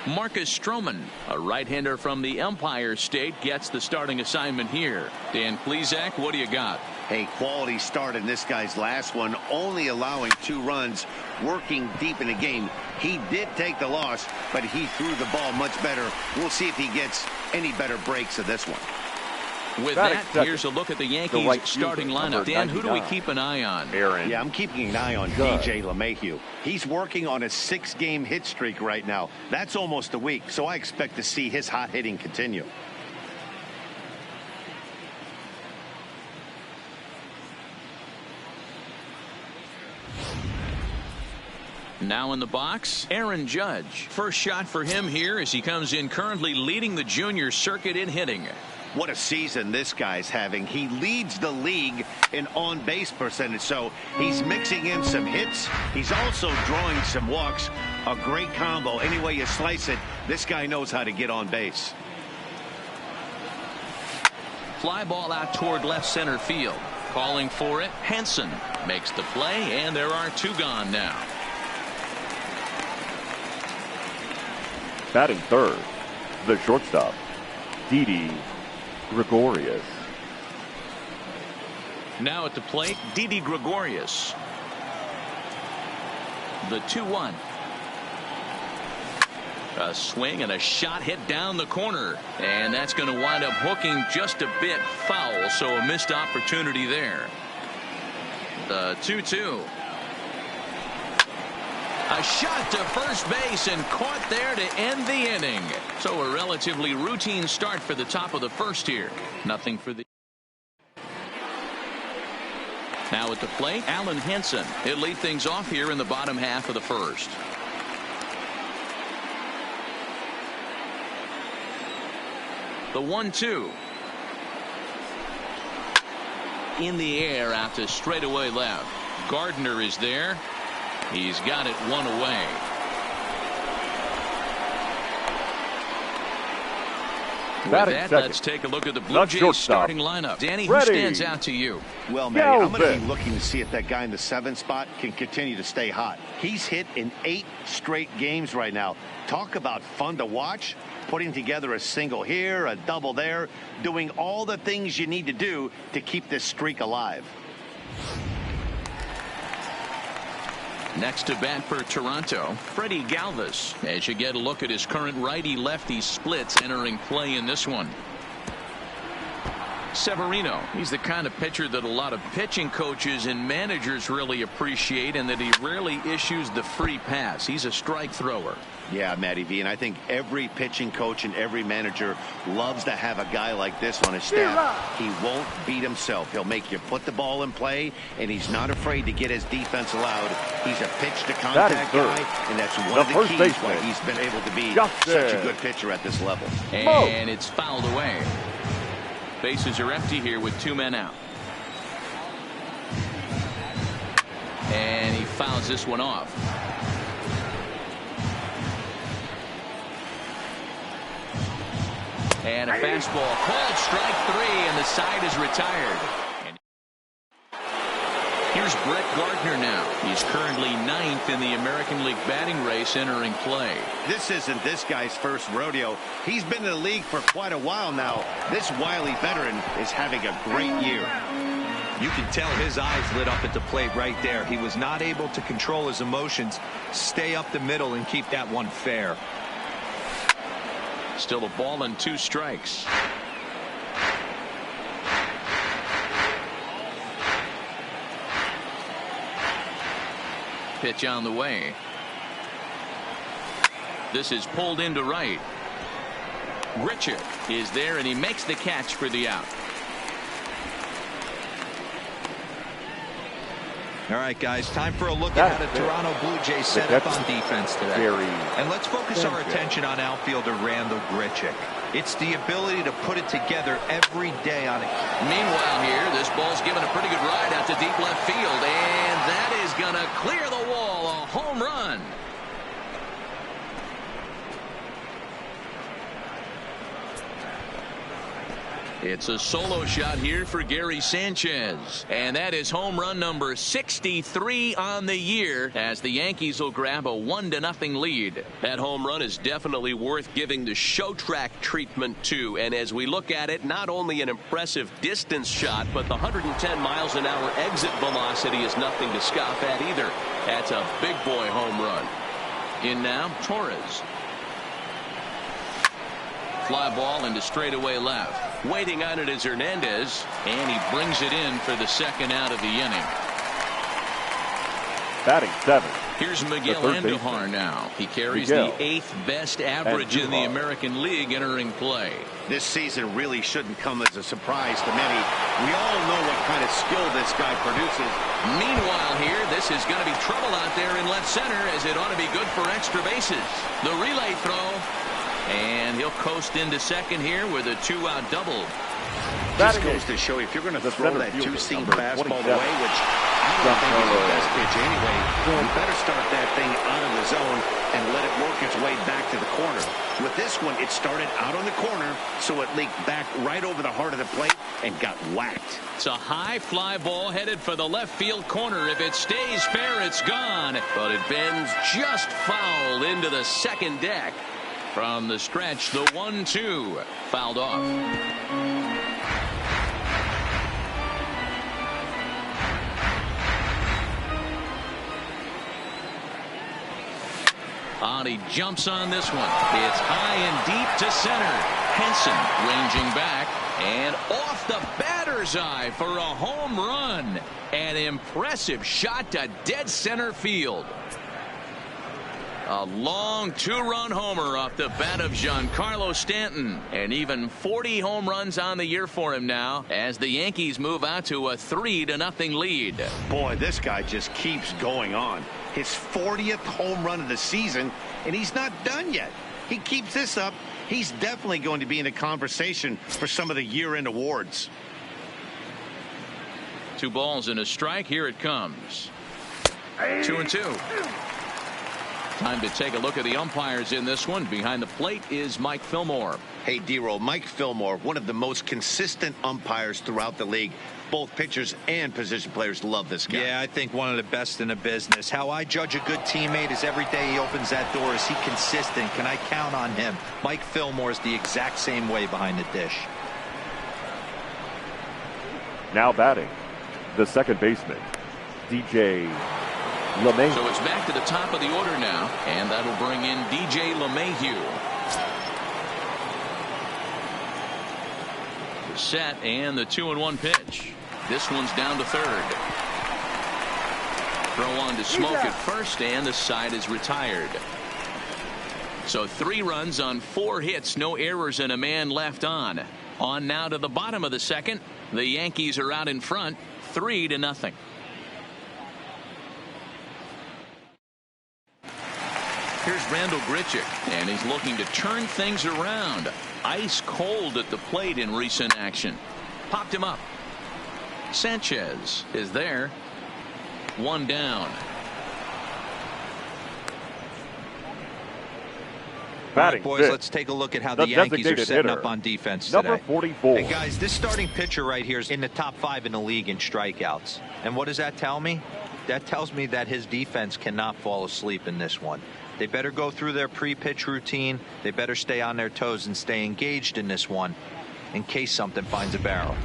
S1: Marcus Stroman, a right-hander from the Empire State, gets the starting assignment here. Dan Plesac, what do you got?
S2: A quality start in this guy's last one, only allowing 2 runs, working deep in the game. He did take the loss, but he threw the ball much better. We'll see if he gets any better breaks of this one.
S1: With that, here's a look at the Yankees starting lineup. Dan, who do we keep an eye on?
S2: Yeah, I'm keeping an eye on DJ LeMahieu. He's working on a 6-game hit streak right now. That's almost a week, so I expect to see his hot hitting continue.
S1: Now in the box, Aaron Judge. First shot for him here as he comes in currently leading the junior circuit in hitting.
S2: What a season this guy's having. He leads the league in on-base percentage, so he's mixing in some hits. He's also drawing some walks. A great combo. Any way you slice it, this guy knows how to get on base.
S1: Fly ball out toward left center field. Calling for it, Henson makes the play, and there are 2 gone now.
S4: Batting third, the shortstop, Didi Gregorius.
S1: Now at the plate, Didi Gregorius. The 2-1. A swing and a shot hit down the corner, and that's going to wind up hooking just a bit foul, so a missed opportunity there. The 2-2. A shot to first base and caught there to end the inning. So a relatively routine start for the top of the first here. Nothing for the. Now at the plate, Alan Henson. He'll lead things off here in the bottom half of the first. The 1-2. In the air out to straightaway left. Gardner is there. He's got it 1 away. With that, let's take a look at the Blue Jays starting lineup. Danny, who stands out to you?
S2: Well, Matty, I'm going to be looking to see if that guy in the 7th spot can continue to stay hot. He's hit in 8 straight games right now. Talk about fun to watch. Putting together a single here, a double there, doing all the things you need to do to keep this streak alive.
S1: Next to bat for Toronto, Freddie Galvis. As you get a look at his current righty-lefty splits entering play in this one. Severino, he's the kind of pitcher that a lot of pitching coaches and managers really appreciate, and that he rarely issues the free pass. He's a strike thrower.
S2: Yeah, Matty V, and I think every pitching coach and every manager loves to have a guy like this on his staff. He won't beat himself. He'll make you put the ball in play, and he's not afraid to get his defense allowed. He's a pitch-to-contact guy, and that's one of the keys why he's been able to be such a good pitcher at this level.
S1: And it's fouled away. Bases are empty here with 2 men out. And he fouls this one off. And a fastball called strike 3, and the side is retired. And here's Brett Gardner now. He's currently 9th in the American League batting race entering play.
S2: This isn't this guy's first rodeo. He's been in the league for quite a while now. This wily veteran is having a great year.
S3: You can tell his eyes lit up at the plate right there. He was not able to control his emotions, stay up the middle, and keep that one fair.
S1: Still a ball and 2 strikes. Pitch on the way. This is pulled into right. Grichuk is there, and he makes the catch for the out.
S3: All right, guys, time for a look at how the Toronto Blue Jays set up on defense today. And let's focus our attention on outfielder Randal Grichuk. It's the ability to put it together every day on it.
S1: Meanwhile here, this ball's given a pretty good ride out to deep left field, and that is going to clear the wall. A home run. It's a solo shot here for Gary Sanchez. And that is home run number 63 on the year as the Yankees will grab a 1-0 lead.
S5: That home run is definitely worth giving the show track treatment to. And as we look at it, not only an impressive distance shot, but the 110 miles an hour exit velocity is nothing to scoff at either. That's a big boy home run.
S1: In now, Torres. Fly ball into straightaway left.
S5: Waiting on it is Hernandez,
S1: and he brings it in for the second out of the inning.
S4: Batting 7th.
S1: Here's Miguel Andujar now. He carries the 8th best average in the American League entering play.
S2: This season really shouldn't come as a surprise to many. We all know what kind of skill this guy produces.
S1: Meanwhile here, this is going to be trouble out there in left center, as it ought to be good for extra bases. The relay throw. And he'll coast into second here with a 2-out double.
S2: Just goes to show you, if you're going to throw that two-seam fastball away, which I don't think is the best pitch anyway, you better start that thing out of the zone and let it work its way back to the corner. With this one, it started out on the corner, so it leaked back right over the heart of the plate and got whacked.
S1: It's a high fly ball headed for the left field corner. If it stays fair, it's gone.
S5: But it bends just foul into the second deck.
S1: From the stretch, the 1-2 fouled off. He jumps on this one. It's high and deep to center. Henson ranging back and off the batter's eye for a home run. An impressive shot to dead center field. A long 2-run homer off the bat of Giancarlo Stanton. And even 40 home runs on the year for him now as the Yankees move out to a 3-0 lead.
S2: Boy, this guy just keeps going on. His 40th home run of the season, and he's not done yet. He keeps this up, he's definitely going to be in the conversation for some of the year-end awards.
S1: 2 balls and a strike. Here it comes. 2-2. Time to take a look at the umpires in this one. Behind the plate is Mike Fillmore.
S2: Hey, D-Roll, Mike Fillmore, one of the most consistent umpires throughout the league. Both pitchers and position players love this guy.
S3: Yeah, I think one of the best in the business. How I judge a good teammate is every day he opens that door. Is he consistent? Can I count on him? Mike Fillmore is the exact same way behind the dish.
S4: Now batting, the second baseman, DJ LeMahieu.
S1: So it's back to the top of the order now, and that'll bring in DJ LeMahieu. The set and the 2-1 pitch. This one's down to third. Throw on to Smoke at first, and the side is retired. So 3 runs on 4 hits, no errors, and a man left on. On now to the bottom of the second. The Yankees are out in front, 3-0. Here's Randal Grichuk, and he's looking to turn things around. Ice cold at the plate in recent action. Popped him up. Sanchez is there. 1 down.
S4: Batting
S3: boys, let's take a look at how the Yankees are setting up on defense today.
S4: Number 44.
S3: Hey guys, this starting pitcher right here is in the top 5 in the league in strikeouts. And what does that tell me? That tells me that his defense cannot fall asleep in this one. They better go through their pre-pitch routine. They better stay on their toes and stay engaged in this one in case something finds a barrel.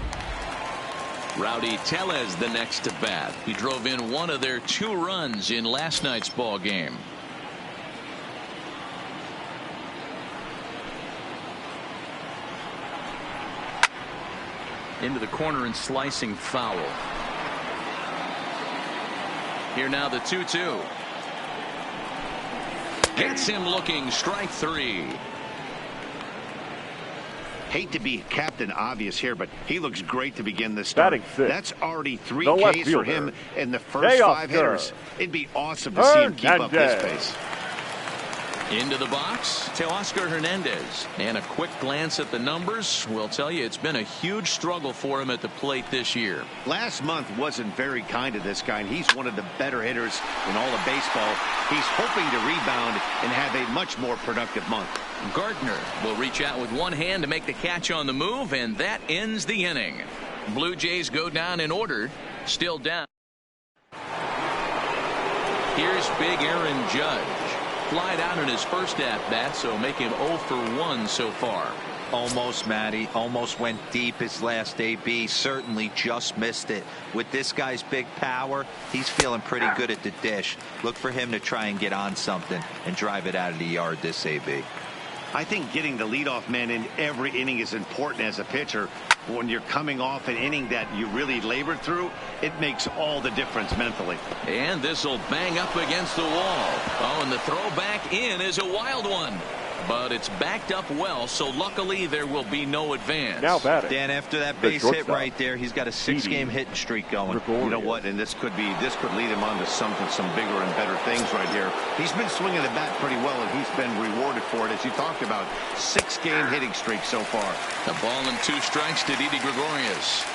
S1: Rowdy Tellez the next to bat. He drove in one of their 2 runs in last night's ball game. Into the corner and slicing foul. Here now the 2-2. Gets him looking, strike 3.
S2: Hate to be Captain Obvious here, but he looks great to begin this start.
S4: Batting 6.
S2: That's already 3
S4: The
S2: Ks for him in the first 5 hitters. It'd be awesome to see him keep up this pace.
S1: Into the box, Teoscar Hernandez. And a quick glance at the numbers will tell you it's been a huge struggle for him at the plate this year.
S2: Last month wasn't very kind to this guy, and he's one of the better hitters in all of baseball. He's hoping to rebound and have a much more productive month.
S1: Gardner will reach out with one hand to make the catch on the move, and that ends the inning. Blue Jays go down in order, still down. Here's big Aaron Judge. Flied out in his first at-bat, so make him 0 for 1 so far.
S3: Almost, Matty. Almost went deep his last AB. Certainly just missed it. With this guy's big power, he's feeling pretty good at the dish. Look for him to try and get on something and drive it out of the yard this AB.
S2: I think getting the leadoff man in every inning is important as a pitcher. When you're coming off an inning that you really labored through, it makes all the difference mentally.
S1: And this will bang up against the wall. Oh, and the throw back in is a wild one. But it's backed up well, so luckily there will be no advance.
S4: Now batting.
S3: Dan, after that base hit right there, he's got a 6-game hitting streak going.
S2: You know what? And this could lead him on to some bigger and better things right here. He's been swinging the bat pretty well, and he's been rewarded for it, as you talked about. 6-game hitting streak so far.
S1: A ball and 2 strikes to Didi Gregorius.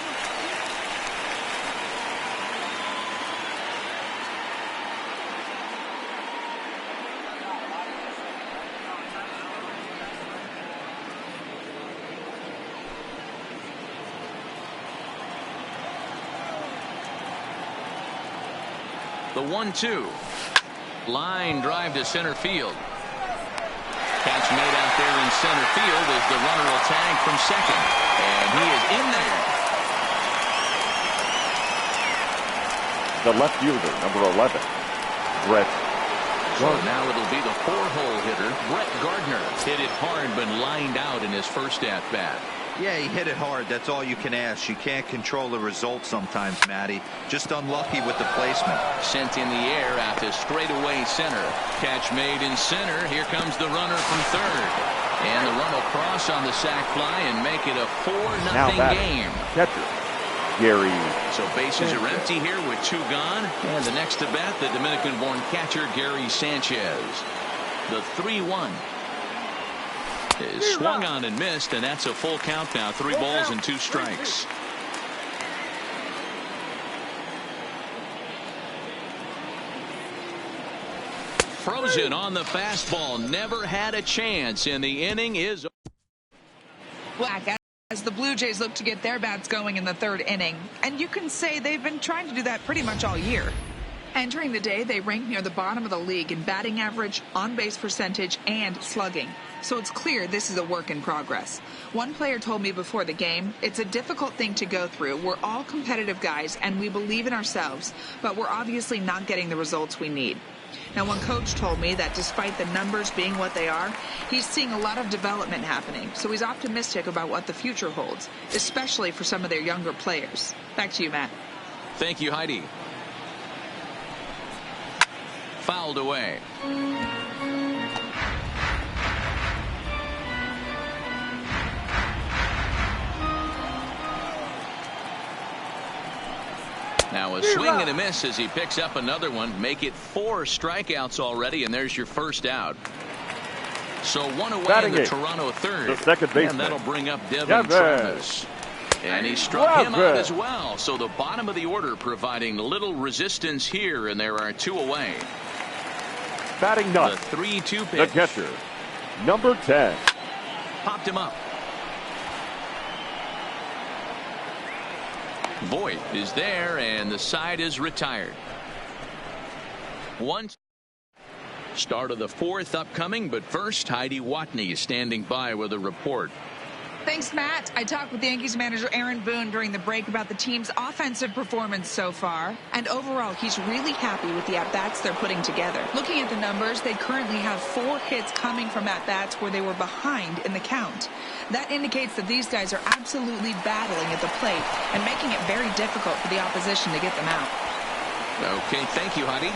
S1: The 1-2. Line drive to center field. Catch made out there in center field as the runner will tag from second. And he is in there.
S4: The left fielder, number 11, Brett Gardner.
S1: So now it'll be the 4-hole hitter, Brett Gardner. Hit it hard but lined out in his first at-bat.
S3: Yeah, he hit it hard. That's all you can ask. You can't control the result sometimes, Matty. Just unlucky with the placement.
S1: Sent in the air out to straightaway center. Catch made in center. Here comes the runner from third. And the run will cross on the sac fly and make it a 4-0 game.
S4: Catcher, Gary.
S1: So bases are empty here with 2 gone. And the next to bat, the Dominican-born catcher, Gary Sanchez. The 3-1. Is swung on and missed, and that's a full count now. 3 balls and 2 strikes. Frozen on the fastball. Never had a chance, and the inning is
S6: Black as the Blue Jays look to get their bats going in the 3rd inning. And you can say they've been trying to do that pretty much all year. Entering the day, they rank near the bottom of the league in batting average, on-base percentage, and slugging. So it's clear this is a work in progress. One player told me before the game, it's a difficult thing to go through. We're all competitive guys, and we believe in ourselves, but we're obviously not getting the results we need. Now, one coach told me that despite the numbers being what they are, he's seeing a lot of development happening. So he's optimistic about what the future holds, especially for some of their younger players. Back to you, Matt.
S1: Thank you, Heidi. Fouled away. Now a swing and a miss as he picks up another one. Make it 4 strikeouts already, and there's your first out. So 1 away in the Toronto 3rd.
S4: The second baseman.
S1: And that'll bring up Devin Travis. And he struck him out as well. So the bottom of the order providing little resistance here, and there are 2 away.
S4: Batting ninth,
S1: the 3-2 pitch.
S4: The catcher, number 10.
S1: Popped him up. Voit is there, and the side is retired. Start of the 4th upcoming, but first, Heidi Watney standing by with a report.
S6: Thanks, Matt. I talked with the Yankees manager Aaron Boone during the break about the team's offensive performance so far. And overall, he's really happy with the at-bats they're putting together. Looking at the numbers, they currently have 4 hits coming from at-bats where they were behind in the count. That indicates that these guys are absolutely battling at the plate and making it very difficult for the opposition to get them out.
S1: Okay, thank you, Heidi.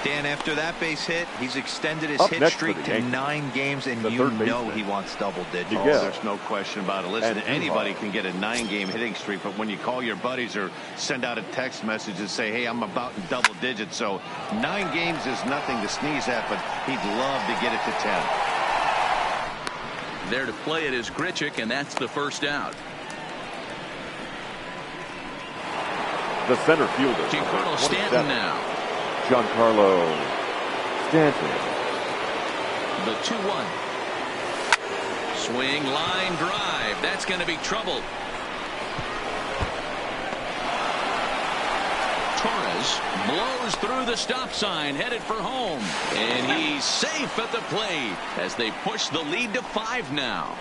S3: Dan, after that base hit, he's extended his
S4: Up
S3: hit
S4: next
S3: streak
S4: for the
S3: to
S4: Yankees,
S3: 9 games, and
S4: the
S3: you
S4: third
S3: know
S4: baseman,
S3: he wants double digits.
S4: Miguel.
S2: Oh, there's no question about it. Listen,
S4: And
S2: anybody
S4: Duval.
S2: can get a 9-game hitting streak, but when you call your buddies or send out a text message and say, hey, I'm about in double digits, so 9 games is nothing to sneeze at, but he'd love to get it to 10.
S1: There to play it is Grichuk, and that's the first out.
S4: The center fielder.
S1: Giancarlo Stanton now.
S4: Giancarlo Stanton.
S1: The 2-1. Swing, line, drive. That's going to be trouble. Torres blows through the stop sign, headed for home. And he's safe at the plate as they push the lead to 5 now.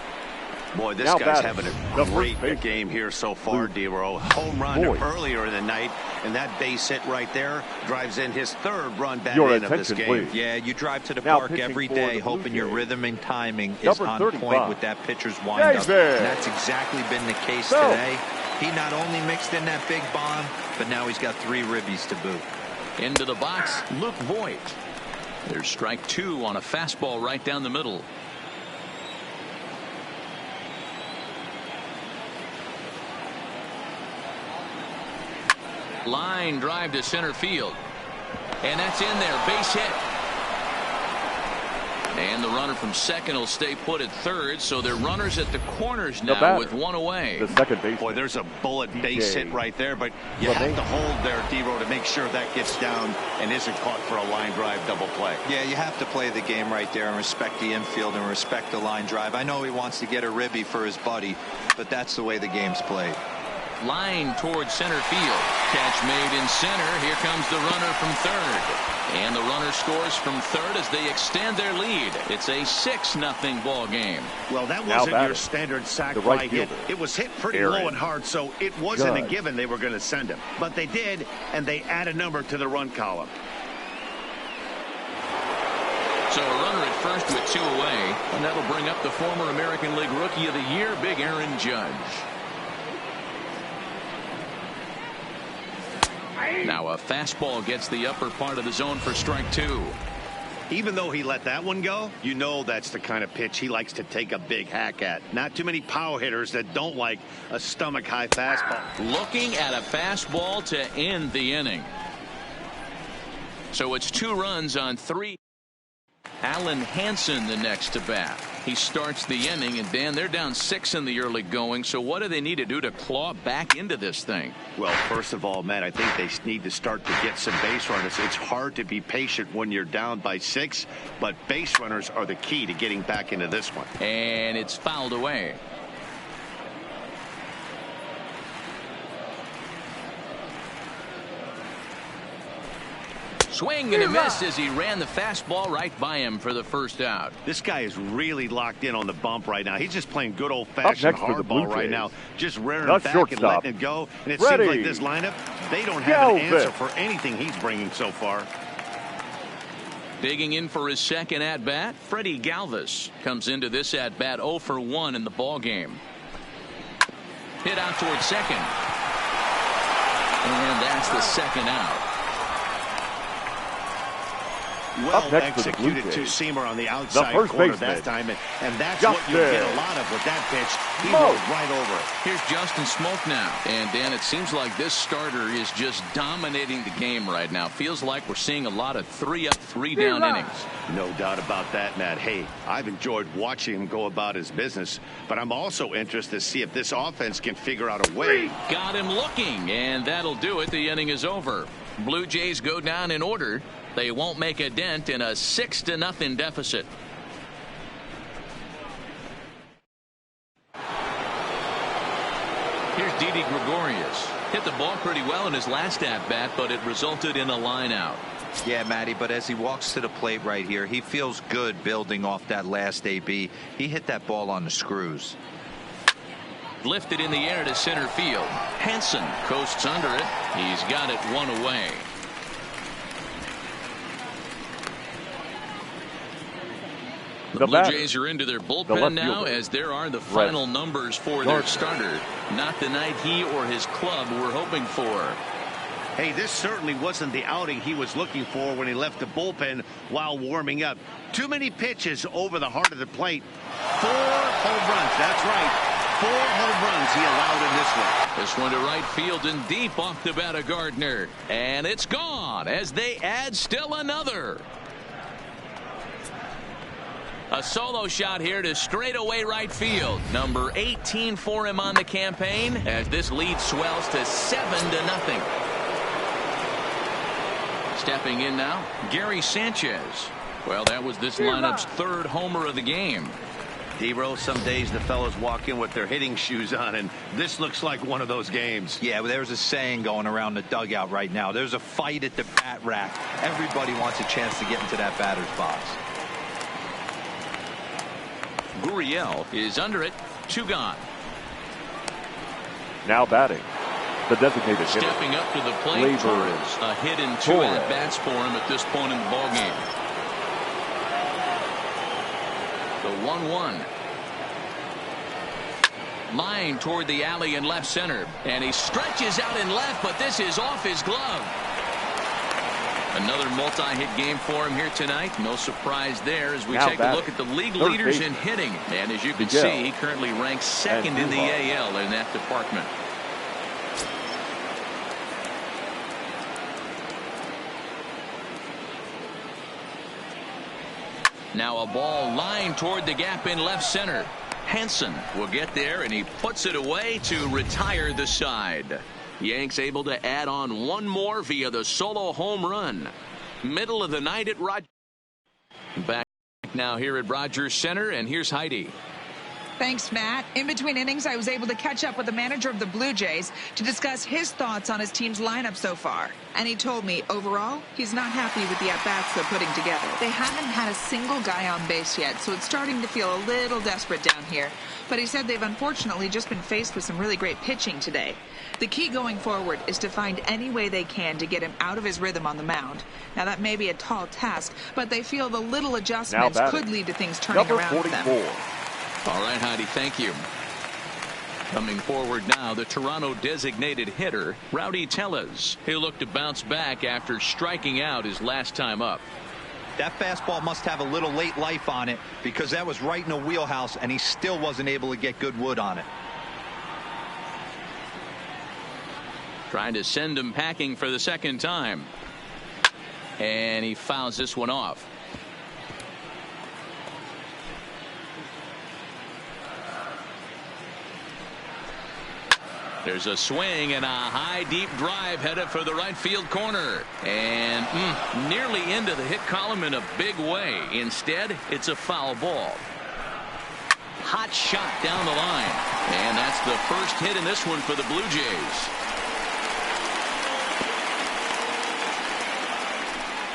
S2: Boy, this
S4: Now
S2: guy's
S4: batting,
S2: having
S4: the
S2: a
S4: first
S2: great
S4: baseman,
S2: game here so far, D-Row. Home run
S4: Boyd.
S2: earlier in the night, and that base hit right there drives in his 3rd run back
S4: Your
S2: in of this
S4: attention,
S2: game.
S4: please.
S3: Yeah, you drive to the
S4: Now
S3: park
S4: pitching
S3: every
S4: for
S3: day
S4: the Blue
S3: hoping your
S4: Jays.
S3: rhythm and timing is
S4: Number
S3: on
S4: 35.
S3: point with that pitcher's windup.
S4: David.
S3: And that's exactly been the case
S4: So.
S3: today. He not only mixed in that big bomb, but now he's got 3 ribbies to boot.
S1: Into the box, Luke Voigt. There's strike 2 on a fastball right down the middle. Line drive to center field. And that's in there. Base hit. And the runner from second will stay put at third, so they're runners at the corners
S4: The
S1: now
S4: batter,
S1: with 1 away.
S4: The second baseman.
S2: Boy, there's a bullet base
S4: DJ
S2: hit right there, but you
S4: LeMay.
S2: have to hold there, D-Row, to make sure that gets down and isn't caught for a line drive double play.
S3: Yeah, you have to play the game right there and respect the infield and respect the line drive. I know he wants to get a ribby for his buddy, but that's the way the game's played.
S1: Line towards center field. Catch made in center. Here comes the runner from third. And the runner scores from third as they extend their lead. It's a 6-0 ball game.
S2: Well, that
S4: Now
S2: wasn't your
S4: batting,
S2: standard sac
S4: the
S2: fly
S4: right
S2: hit.
S4: fielder,
S2: It was hit pretty
S4: Aaron
S2: low and hard, so it wasn't a
S4: Judge.
S2: given they were going to send him. But they did, and they add a number to the run column.
S1: So a runner at first with 2 away. And that'll bring up the former American League Rookie of the Year, Big Aaron Judge. Now a fastball gets the upper part of the zone for strike 2.
S2: Even though he let that one go, you know that's the kind of pitch he likes to take a big hack at. Not too many power hitters that don't like a stomach-high fastball.
S1: Looking at a fastball to end the inning. So it's 2 runs on 3. Alan Hansen the next to bat. He starts the inning, and Dan, they're down 6 in the early going, so what do they need to do to claw back into this thing?
S2: Well, first of all, Matt, I think they need to start to get some base runners. It's hard to be patient when you're down by 6, but base runners are the key to getting back into this one.
S1: And it's fouled away. Swing and a miss as he ran the fastball right by him for the first out.
S2: This guy is really locked in on the bump right now. He's just playing good
S4: Up
S2: old-fashioned
S4: next for the Blue
S2: hardball right
S4: Jays.
S2: now. Just rearing
S4: The
S2: it back
S4: shortstop.
S2: and letting it go. And it
S4: Ready.
S2: seems like this lineup, they don't have an
S4: Galvin.
S2: answer for anything he's bringing so far.
S1: Digging in for his second at-bat, Freddie Galvis comes into this at-bat 0 for 1 in the ball game. Hit out towards second. And that's the second out.
S2: Well
S4: Up next for the Blue
S2: executed
S4: Jays,
S2: two-seamer on the outside
S4: first
S2: corner
S4: baseman,
S2: that time, and that's
S4: Justin
S2: what you'll get a lot of with that pitch. He
S4: Smoke.
S2: rolled right over it.
S1: Here's Justin Smoke now. And Dan, it seems like this starter is just dominating the game right now. Feels like we're seeing a lot of 3-up, 3-down innings.
S2: No doubt about that, Matt. Hey, I've enjoyed watching him go about his business, but I'm also interested to see if this offense can figure out a way.
S1: Got him looking, and that'll do it. The inning is over. Blue Jays go down in order. They won't make a dent in a 6-0 deficit. Here's Didi Gregorius. Hit the ball pretty well in his last at-bat, but it resulted in a line out.
S3: Yeah, Matty, but as he walks to the plate right here, he feels good building off that last AB. He hit that ball on the screws.
S1: Lifted in the air to center field. Hansen coasts under it. He's got it 1 away. The Blue Jays are into their bullpen now, as there are the final numbers for their starter. Not the night he or his club were hoping for.
S2: Hey, this certainly wasn't the outing he was looking for when he left the bullpen while warming up. Too many pitches over the heart of the plate. 4 home runs. That's right. 4 home runs he allowed in this one.
S1: This one to right field and deep off the bat of Gardner. And it's gone as they add still another. A solo shot here to straightaway right field. Number 18 for him on the campaign as this lead swells to 7-0. Stepping in now, Gary Sanchez. Well, that was this lineup's 3rd homer of the game.
S2: D-Rose, some days the fellas walk in with their hitting shoes on, and this looks like one of those games.
S3: Yeah, well, there's a saying going around the dugout right now. There's a fight at the bat rack. Everybody wants a chance to get into that batter's box.
S1: Gurriel is under it. 2 gone.
S4: Now batting, the designated hitter.
S1: Stepping up to the plate, Torres. A hit in 2 at-bats for him at this point in the ballgame. The 1-1. Line toward the alley in left center. And he stretches out in left, but this is off his glove. Another multi-hit game for him here tonight. No surprise there as we take a look at the league leaders in hitting. And as you can see, he currently ranks 2nd in the AL in that department. Now a ball lined toward the gap in left center. Hanson will get there, and he puts it away to retire the side. Yanks able to add on 1 more via the solo home run. Middle of the night at Rogers. Back now here at Rogers Center, and here's Heidi.
S6: Thanks, Matt. In between innings, I was able to catch up with the manager of the Blue Jays to discuss his thoughts on his team's lineup so far. And he told me, overall, he's not happy with the at-bats they're putting together. They haven't had a single guy on base yet, so it's starting to feel a little desperate down here. But he said they've unfortunately just been faced with some really great pitching today. The key going forward is to find any way they can to get him out of his rhythm on the mound. Now, that may be a tall task, but they feel the little adjustments could lead to things turning around for them.
S1: All right, Heidi, thank you. Coming forward now, the Toronto designated hitter, Rowdy Tellez. He'll look to bounce back after striking out his last time up.
S3: That fastball must have a little late life on it because that was right in the wheelhouse, and he still wasn't able to get good wood on it.
S1: Trying to send him packing for the 2nd time. And he fouls this one off. There's a swing and a high deep drive headed for the right field corner. And nearly into the hit column in a big way. Instead, it's a foul ball. Hot shot down the line. And that's the first hit in this one for the Blue Jays.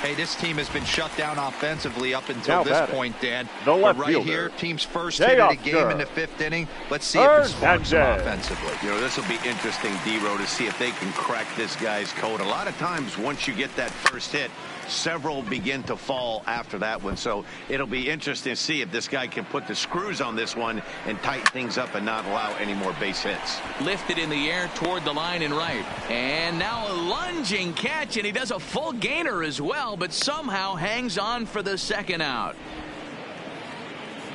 S3: Hey, this team has been shut down offensively up until this point, Dan.
S4: But
S3: right here, team's first hit of the game in the 5th inning. Let's see if it sparks them offensively.
S2: You know, this will be interesting, D-Row, to see if they can crack this guy's code. A lot of times, once you get that first hit, several begin to fall after that one. So it'll be interesting to see if this guy can put the screws on this one and tighten things up and not allow any more base hits.
S1: Lifted in the air toward the line and right. And now a lunging catch, and he does a full gainer as well, but somehow hangs on for the 2nd out.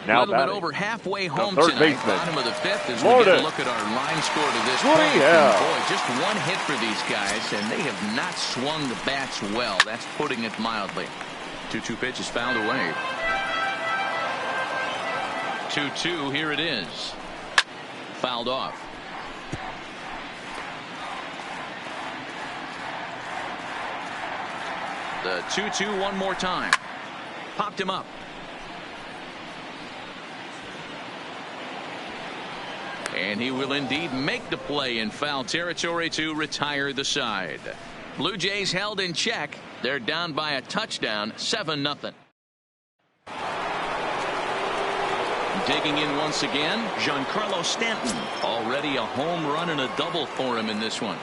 S4: Now
S1: a little bit over halfway home tonight.
S4: Baseman.
S1: Bottom of the 5th as we get a look at our line score to this point. And boy, just 1 hit for these guys, and they have not swung the bats well. That's putting it mildly. 2-2 pitch is fouled away. 2-2, here it is. Fouled off. The 2-2 one more time. Popped him up. And he will indeed make the play in foul territory to retire the side. Blue Jays held in check. They're down by a touchdown, 7-0. Digging in once again, Giancarlo Stanton. Already a home run and a double for him in this one.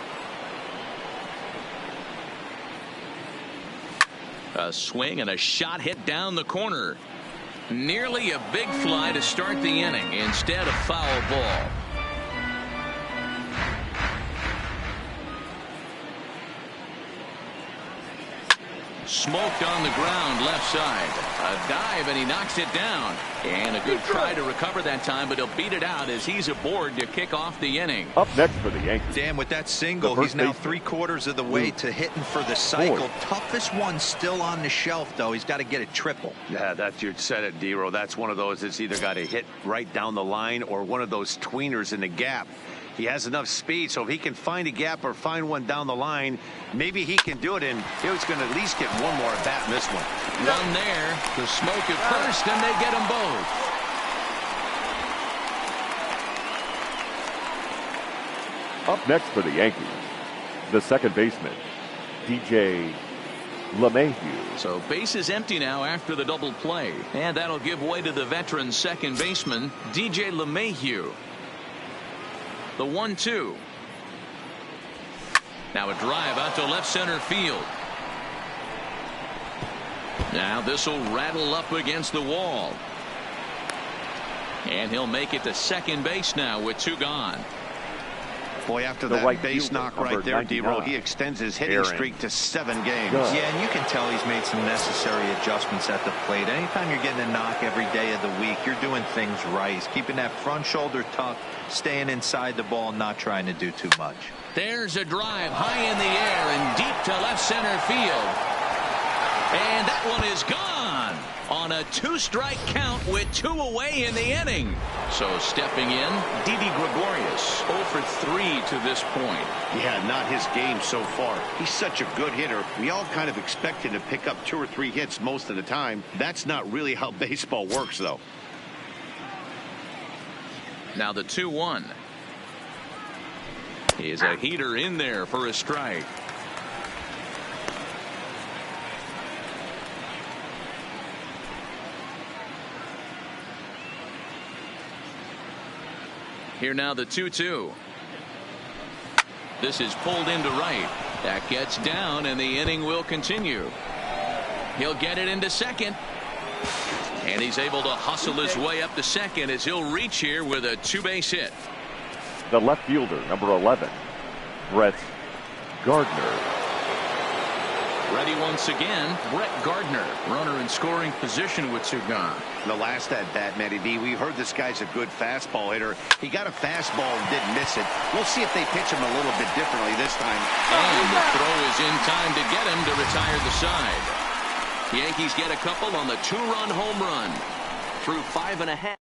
S1: A swing and a shot hit down the corner. Nearly a big fly to start the inning. Instead, a foul ball. smoked on the ground left side. A dive, and he knocks it down. And a good try to recover that time, but he'll beat it out as he's aboard to kick off the inning.
S4: Up next for the Yankees.
S3: Dan, with that single, he's now 3/4 of the way to hitting for the cycle. Toughest one still on the shelf, though. He's got to get a triple.
S2: Yeah, that's, you said it, D-Row. That's one of those that's either got to hit right down the line or one of those tweeners in the gap. He has enough speed, so if he can find a gap or find one down the line, maybe he can do it, and he's going to at least get one more at bat in this one.
S1: One there to smoke at first, and they get them both.
S4: Up next for the Yankees, the second baseman, DJ LeMahieu.
S1: So base is empty now after the double play, and that'll give way to the veteran second baseman, DJ LeMahieu. The 1-2. Now a drive out to left center field. Now this will rattle up against the wall. And he'll make it to second base now with 2 gone.
S2: Boy, after that base knock right there, D-Row, he extends his hitting streak to 7 games.
S3: Yeah, and you can tell he's made some necessary adjustments at the plate. Anytime you're getting a knock every day of the week, you're doing things right. He's keeping that front shoulder tucked, staying inside the ball, not trying to do too much.
S1: There's a drive high in the air and deep to left center field. And that one is gone on a 2-strike count with 2 away in the inning. So stepping in, Didi Gregorius 0 for 3 to this point.
S2: Yeah, not his game so far. He's such a good hitter. We all kind of expect him to pick up 2 or 3 hits most of the time. That's not really how baseball works, though.
S1: Now the 2-1. Is a heater in there for a strike. Here now the 2-2. This is pulled into right. That gets down, and the inning will continue. He'll get it into second. And he's able to hustle his way up to second as he'll reach here with a 2-base hit.
S4: The left fielder, number 11, Brett Gardner.
S1: Ready once again, Brett Gardner. Runner in scoring position with 2 gone.
S2: The last at bat, Matty B, we heard this guy's a good fastball hitter. He got a fastball and didn't miss it. We'll see if they pitch him a little bit differently this time.
S1: And the throw is in time to get him to retire the side. Yankees get a couple on the 2-run home run through 5.5.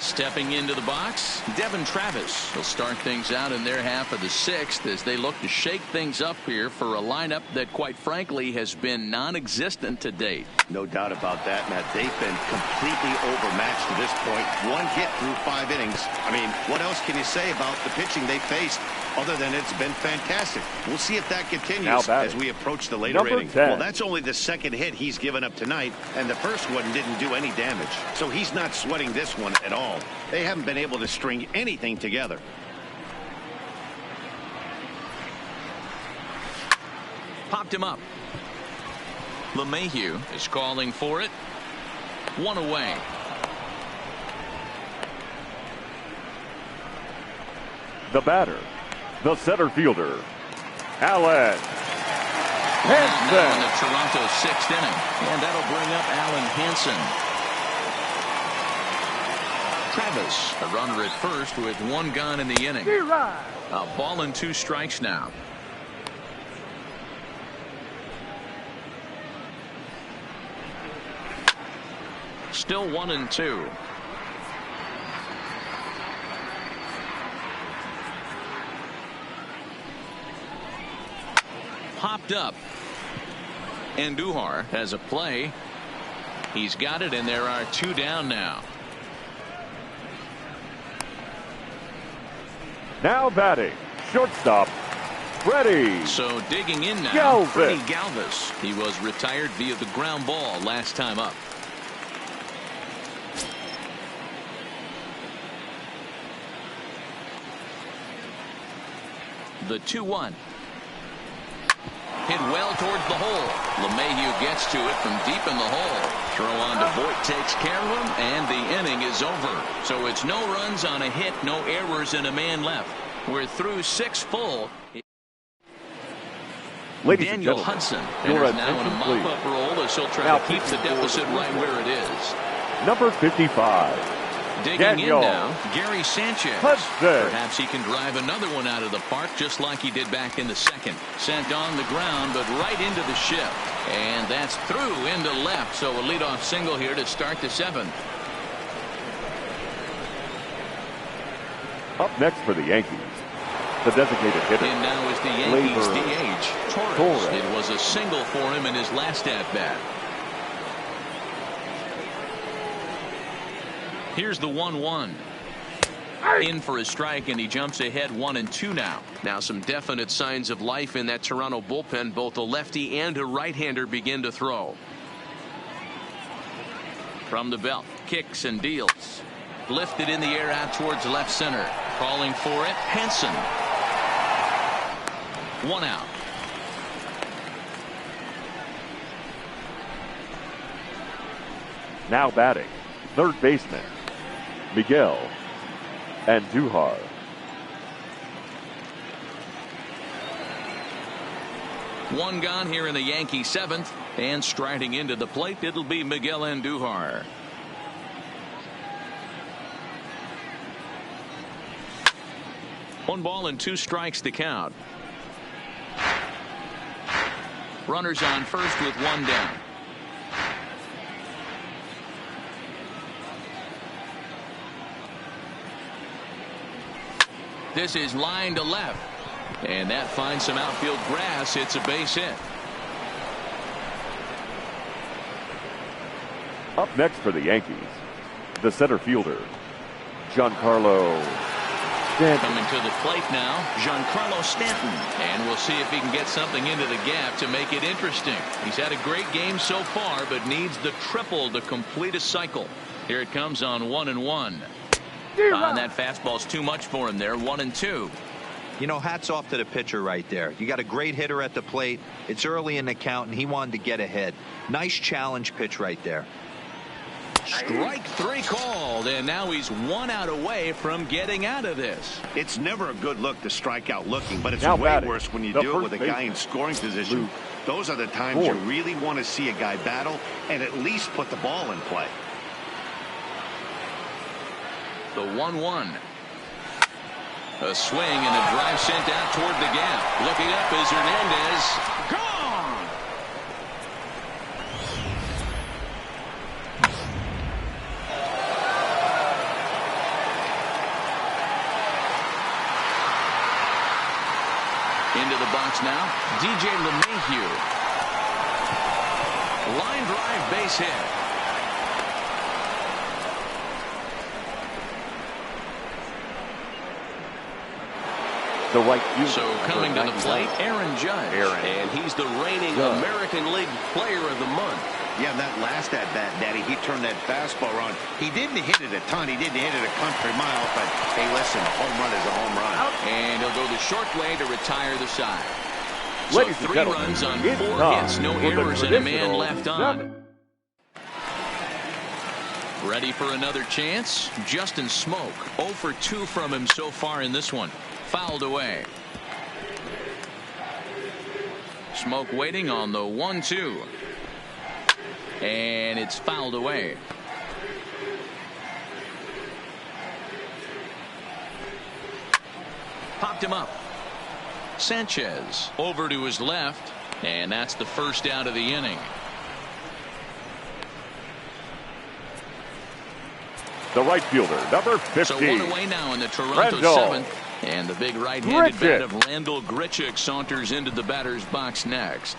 S1: Stepping into the box, Devin Travis will start things out in their half of the 6th as they look to shake things up here for a lineup that, quite frankly, has been non-existent to date.
S2: No doubt about that, Matt. They've been completely overmatched to this point. 1 hit through 5 innings. I mean, what else can you say about the pitching they faced other than it's been fantastic? We'll see if that continues as we approach the later innings. Well, that's only the 2nd hit he's given up tonight, and the first one didn't do any damage. So he's not sweating this one at all. They haven't been able to string anything together.
S1: Popped him up. LeMahieu is calling for it. 1 away.
S4: The batter, the center fielder, Alan Hansen.
S1: Now in the Toronto 6th inning. And that'll bring up Alan Hansen. Travis, a runner at first with 1 gone in the inning. A ball and 2 strikes now. Still 1-2. Popped up. Andujar has a play. He's got it, and there are 2 down now.
S4: Now batting, shortstop, Freddie.
S1: So digging in now,
S4: Galvis.
S1: Freddie Galvis. He was retired via the ground ball last time up. The 2-1. Hit well towards the hole. LeMahieu gets to it from deep in the hole. Throw on to Voit takes care of him, and the inning is over. So it's no runs on a hit, no errors, and a man left. We're through 6 full.
S4: Ladies and
S1: Daniel
S4: gentlemen,
S1: Hudson
S4: your
S1: is now in a
S4: attention, please.
S1: mop-up role as he'll try
S4: Now
S1: to keep the deficit right where it is.
S4: Number 55.
S1: Digging
S4: Daniel
S1: in now, Gary Sanchez.
S4: Hudson.
S1: Perhaps he can drive another one out of the park just like he did back in the second. Sent on the ground, but right into the shift. And that's through into left, so a leadoff single here to start the seventh.
S4: Up next for the Yankees, the designated hitter.
S1: And now is the Yankees
S4: Gleyber
S1: DH, Torres.
S4: Torres.
S1: It was a single for him in his last at-bat. Here's the 1-1. In for a strike, and he jumps ahead 1-2 now.
S5: Now some definite signs of life in that Toronto bullpen. Both a lefty and a right-hander begin to throw.
S1: From the belt, kicks and deals. Lifted in the air out towards left center. Calling for it, Henson. One out.
S4: Now batting, third baseman, Miguel Andujar.
S1: One gone here in the Yankee seventh, and striding into the plate, it'll be Miguel Andujar. One ball and two strikes to count. Runners on first with one down. This is line to left. And that finds some outfield grass. It's a base hit.
S4: Up next for the Yankees, the center fielder, Giancarlo Stanton.
S1: Coming to the plate now, Giancarlo Stanton. And we'll see if he can get something into the gap to make it interesting. He's had a great game so far, but needs the triple to complete a cycle. Here it comes on 1-1. And that fastball's too much for him there, 1-2.
S3: You know, hats off to the pitcher right there. You got a great hitter at the plate. It's early in the count, and he wanted to get ahead. Nice challenge pitch right there.
S1: Strike three called, and now he's 1 out away from getting out of this.
S2: It's never a good look to strike out looking, but it's
S4: Now
S2: way
S4: batting,
S2: worse when you
S4: the
S2: do it
S4: first
S2: with a guy
S4: baseman,
S2: in scoring position.
S4: Luke
S2: Those are the times you
S4: Voit.
S2: really want to see a guy battle and at least put the ball in play.
S1: The 1-1. A swing and a drive sent out toward the gap. Looking up is Hernandez. Gone! Into the box now, DJ LeMahieu. Line drive, base hit.
S4: The right fielder.
S1: So coming to the plate, Aaron Judge.
S5: And he's the reigning
S4: Judge.
S5: American League Player of the Month.
S2: Yeah, that last at-bat, Daddy, he turned that fastball around. He didn't hit it a ton. He didn't hit it a country mile, but hey, listen, a home run is a home run.
S1: And he'll go the short way to retire the side. So
S4: Ladies and
S1: 3
S4: gentlemen,
S1: runs on
S4: it's
S1: 4
S4: time
S1: hits, no
S4: for the
S1: errors, and a man
S4: traditional
S1: left on. Ready for another chance? Justin Smoak, 0 for 2 from him so far in this one. Fouled away. Smoak waiting on the 1-2. And it's fouled away. Popped him up. Sanchez over to his left, and that's the first out of the inning.
S4: The right fielder, number 50.
S1: So 1 away now in the Toronto
S4: Randall
S1: seventh. And the big right-handed
S4: Grichuk.
S1: bat of Randall Grichuk saunters into the batter's box next.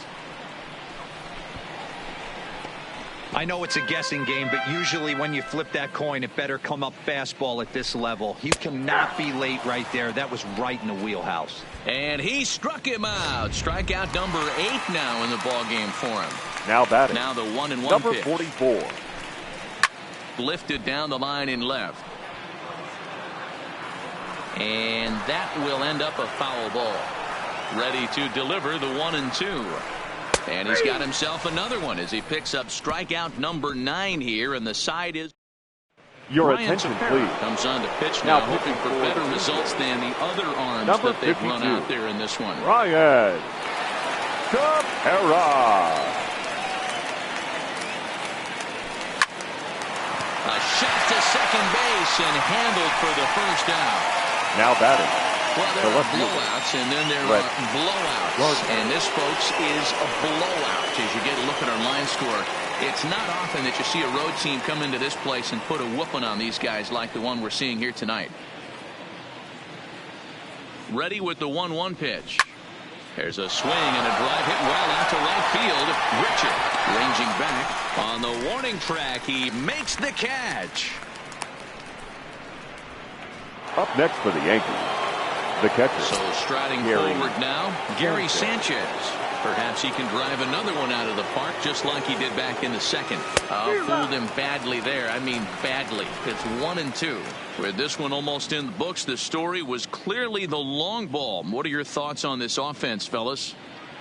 S3: I know it's a guessing game, but usually when you flip that coin, it better come up fastball at this level. You cannot be late right there. That was right in the wheelhouse.
S1: And he struck him out. Strikeout number 8 now in the ballgame for him.
S4: Now batting.
S1: Now the 1-1
S4: number
S1: pitch.
S4: 44.
S1: Lifted down the line in left. And that will end up a foul ball. Ready to deliver the 1-2. And he's got himself another one as he picks up strikeout number 9 here, and the side is
S4: Your
S1: Ryan
S4: attention,
S1: Tepera
S4: please.
S1: comes on to pitch now,
S4: Now
S1: hoping for
S4: pitching
S1: better
S4: for
S1: results than the other arms
S4: number
S1: that they've run
S4: 52.
S1: out there in this one.
S4: Ryan Cabrera.
S1: A shot to second base and handled for the first out.
S4: Now batting.
S1: Well, there are blowouts, and then there are blowouts. And this, folks, is a blowout as you get a look at our line score. It's not often that you see a road team come into this place and put a whooping on these guys like the one we're seeing here tonight. Ready with the 1-1 pitch. There's a swing and a drive hit well out to right field. Richard ranging back on the warning track. He makes the catch.
S4: Up next for the Yankees, the catcher.
S1: So striding forward now, Gary Sanchez. Perhaps he can drive another one out of the park just like he did back in the second. Fooled him badly there. I mean badly. It's 1-2. With this one almost in the books, the story was clearly the long ball. What are your thoughts on this offense, fellas?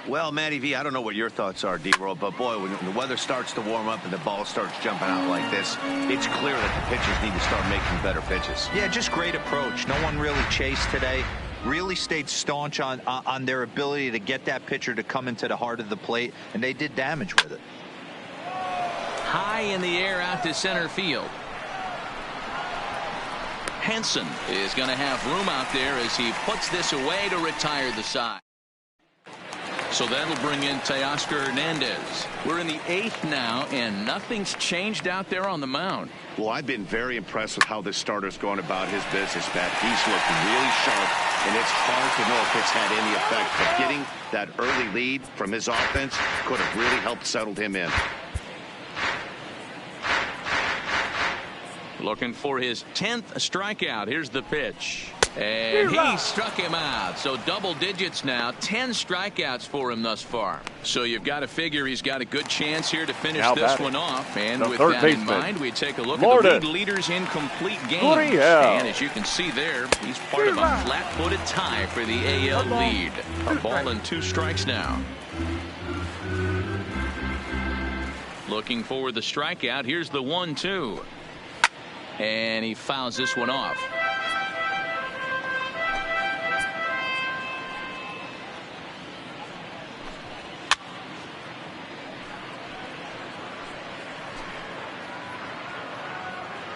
S2: Well, Matty V, I don't know what your thoughts are, D-Roll, but boy, when the weather starts to warm up and the ball starts jumping out like this, it's clear that the pitchers need to start making better pitches.
S3: Yeah, just great approach. No one really chased today. Really stayed staunch on their ability to get that pitcher to come into the heart of the plate, and they did damage with it.
S1: High in the air out to center field. Henson is going to have room out there as he puts this away to retire the side. So that'll bring in Teoscar Hernandez. We're in the 8th now, and nothing's changed out there on the mound.
S2: Well, I've been very impressed with how this starter's going about his business, Matt. He's looked really sharp, and it's hard to know if it's had any effect. But getting that early lead from his offense could have really helped settle him in.
S1: Looking for his 10th strikeout. Here's the pitch. And he struck him out. So double digits now. 10 strikeouts for him thus far. So you've got to figure he's got a good chance here to finish this one off. And with that in mind, we take a look at the league leaders in complete games. And as you can see there, he's part of a flat-footed tie for the AL lead. A ball and 2 strikes now. Looking for the strikeout. Here's the 1-2. And he fouls this one off.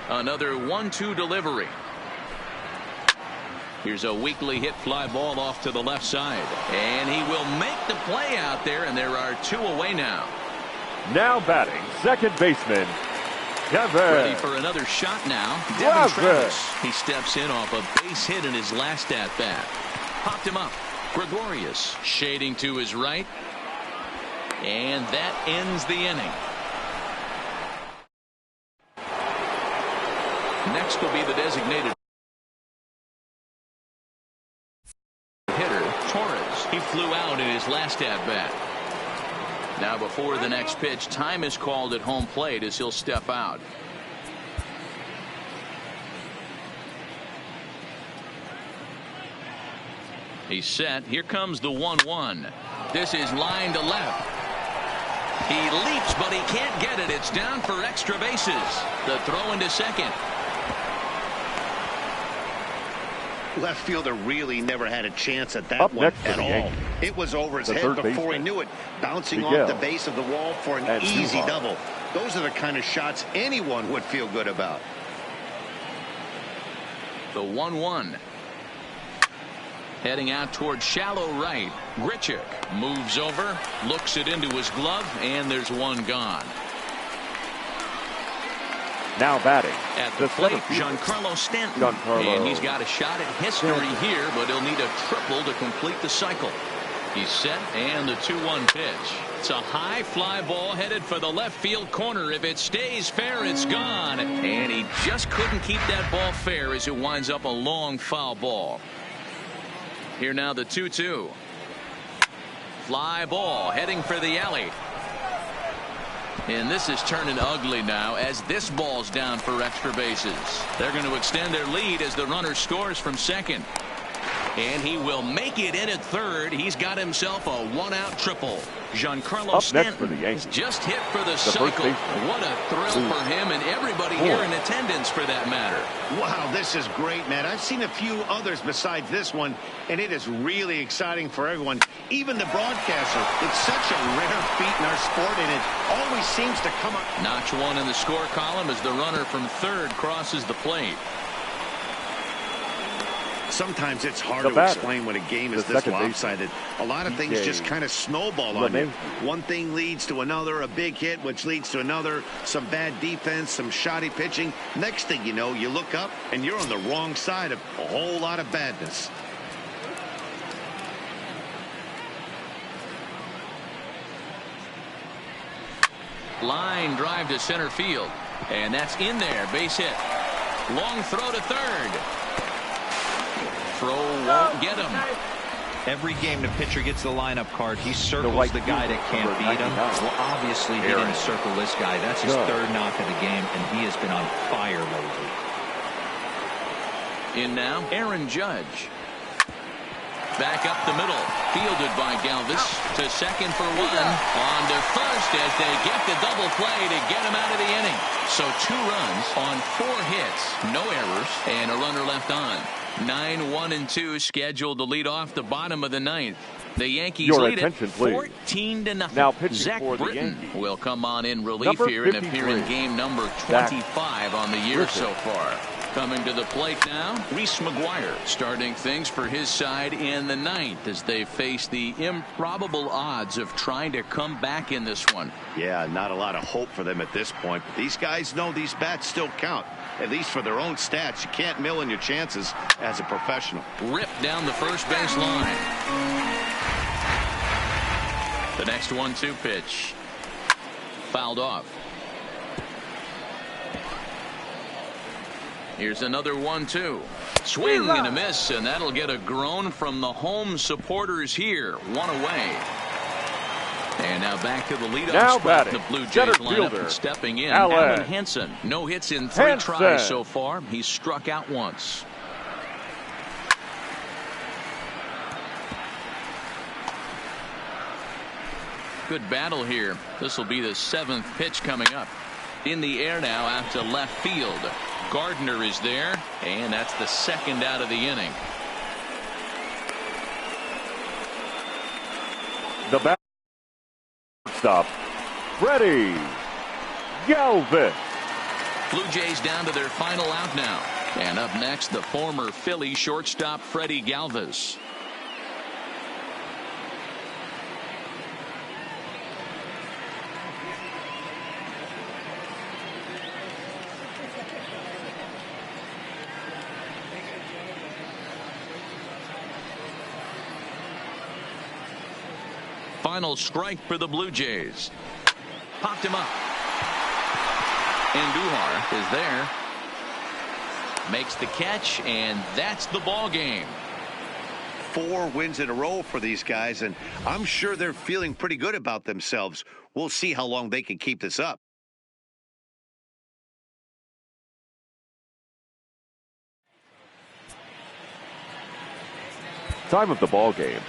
S1: Another 1-2 delivery. Here's a weakly hit fly ball off to the left side. And he will make the play out there, and there are 2 away now.
S4: Now batting, second baseman, Kevin.
S1: Ready for another shot now. Devin Travis. He steps in off a base hit in his last at-bat. Popped him up. Gregorius shading to his right. And that ends the inning. Next will be the designated hitter, Torres. He flew out in his last at-bat. Now before the next pitch, time is called at home plate as he'll step out. He's set. Here comes the 1-1. This is line to left. He leaps, but he can't get it. It's down for extra bases. The throw into second.
S2: Left fielder really never had a chance at that one at all. It was over his head before he knew it, bouncing off the base of the wall for an easy double. Those are the kind of shots anyone would feel good about.
S1: The 1-1. Heading out toward shallow right. Grichuk moves over, looks it into his glove, and there's one gone.
S4: Now batting
S1: at the plate, Giancarlo Stanton. And he's got a shot at history here, but he'll need a triple to complete the cycle. He's set, and the 2-1 pitch. It's a high fly ball headed for the left field corner. If it stays fair, it's gone. And he just couldn't keep that ball fair as it winds up a long foul ball. Here now the 2-2. Fly ball heading for the alley. And this is turning ugly now as this ball's down for extra bases. They're going to extend their lead as the runner scores from second. And he will make it in at third. He's got himself a one-out triple. Giancarlo
S4: Up
S1: Stanton
S4: next for the Yankees,
S1: just hit for the cycle. What a thrill for him and everybody here in attendance for that matter.
S2: Wow, this is great, man. I've seen a few others besides this one, and it is really exciting for everyone, even the broadcaster. It's such a rare feat in our sport, and it always seems to come up.
S1: Notch one in the score column as the runner from third crosses the plate.
S2: Sometimes it's hard to explain when a game is this lopsided. A lot of things just kind of snowball on you. One thing leads to another, a big hit, which leads to another, some bad defense, some shoddy pitching. Next thing you know, you look up and you're on the wrong side of a whole lot of badness.
S1: Line drive to center field. And that's in there. Base hit. Long throw to third. Throw won't get him.
S3: Every game the pitcher gets the lineup card, he circles the guy that can't beat him. Well, obviously he didn't circle this guy. That's his third knock of the game, and he has been on fire lately.
S1: In now, Aaron Judge. Back up the middle. Fielded by Galvis to second for one. On to first as they get the double play to get him out of the inning. So 2 runs on 4 hits. No errors and a runner left on. 9-1-2 scheduled to lead off the bottom of the 9th. The Yankees lead it 14-0.
S4: Now pitching
S1: Zach
S4: for the
S1: Britton
S4: Yankees
S1: will come on in relief here and appear in game number 25 on the year so far. Coming to the plate now, Reese McGuire starting things for his side in the 9th as they face the improbable odds of trying to come back in this one.
S2: Yeah, not a lot of hope for them at this point. But these guys know these bats still count, at least for their own stats. You can't mill in your chances as a professional.
S1: Ripped down the first base line. The next 1-2 pitch. Fouled off. Here's another 1-2. Swing and a miss, and that'll get a groan from the home supporters here. 1 away. And now back to the leadoff spot in the Blue Jays lineup. And stepping in, Alan Hansen. No hits in 3 tries so far. He's struck out once. Good battle here. This will be the 7th pitch coming up. In the air now out to left field. Gardner is there, and that's the 2nd out of the inning.
S4: The back stop, Freddie Galvis.
S1: Blue Jays down to their final out now. And up next, the former Philly shortstop Freddie Galvis. Final strike for the Blue Jays. Popped him up. Andujar is there. Makes the catch, and that's the ball game.
S2: 4 wins in a row for these guys, and I'm sure they're feeling pretty good about themselves. We'll see how long they can keep this up.
S4: Time of the ball game,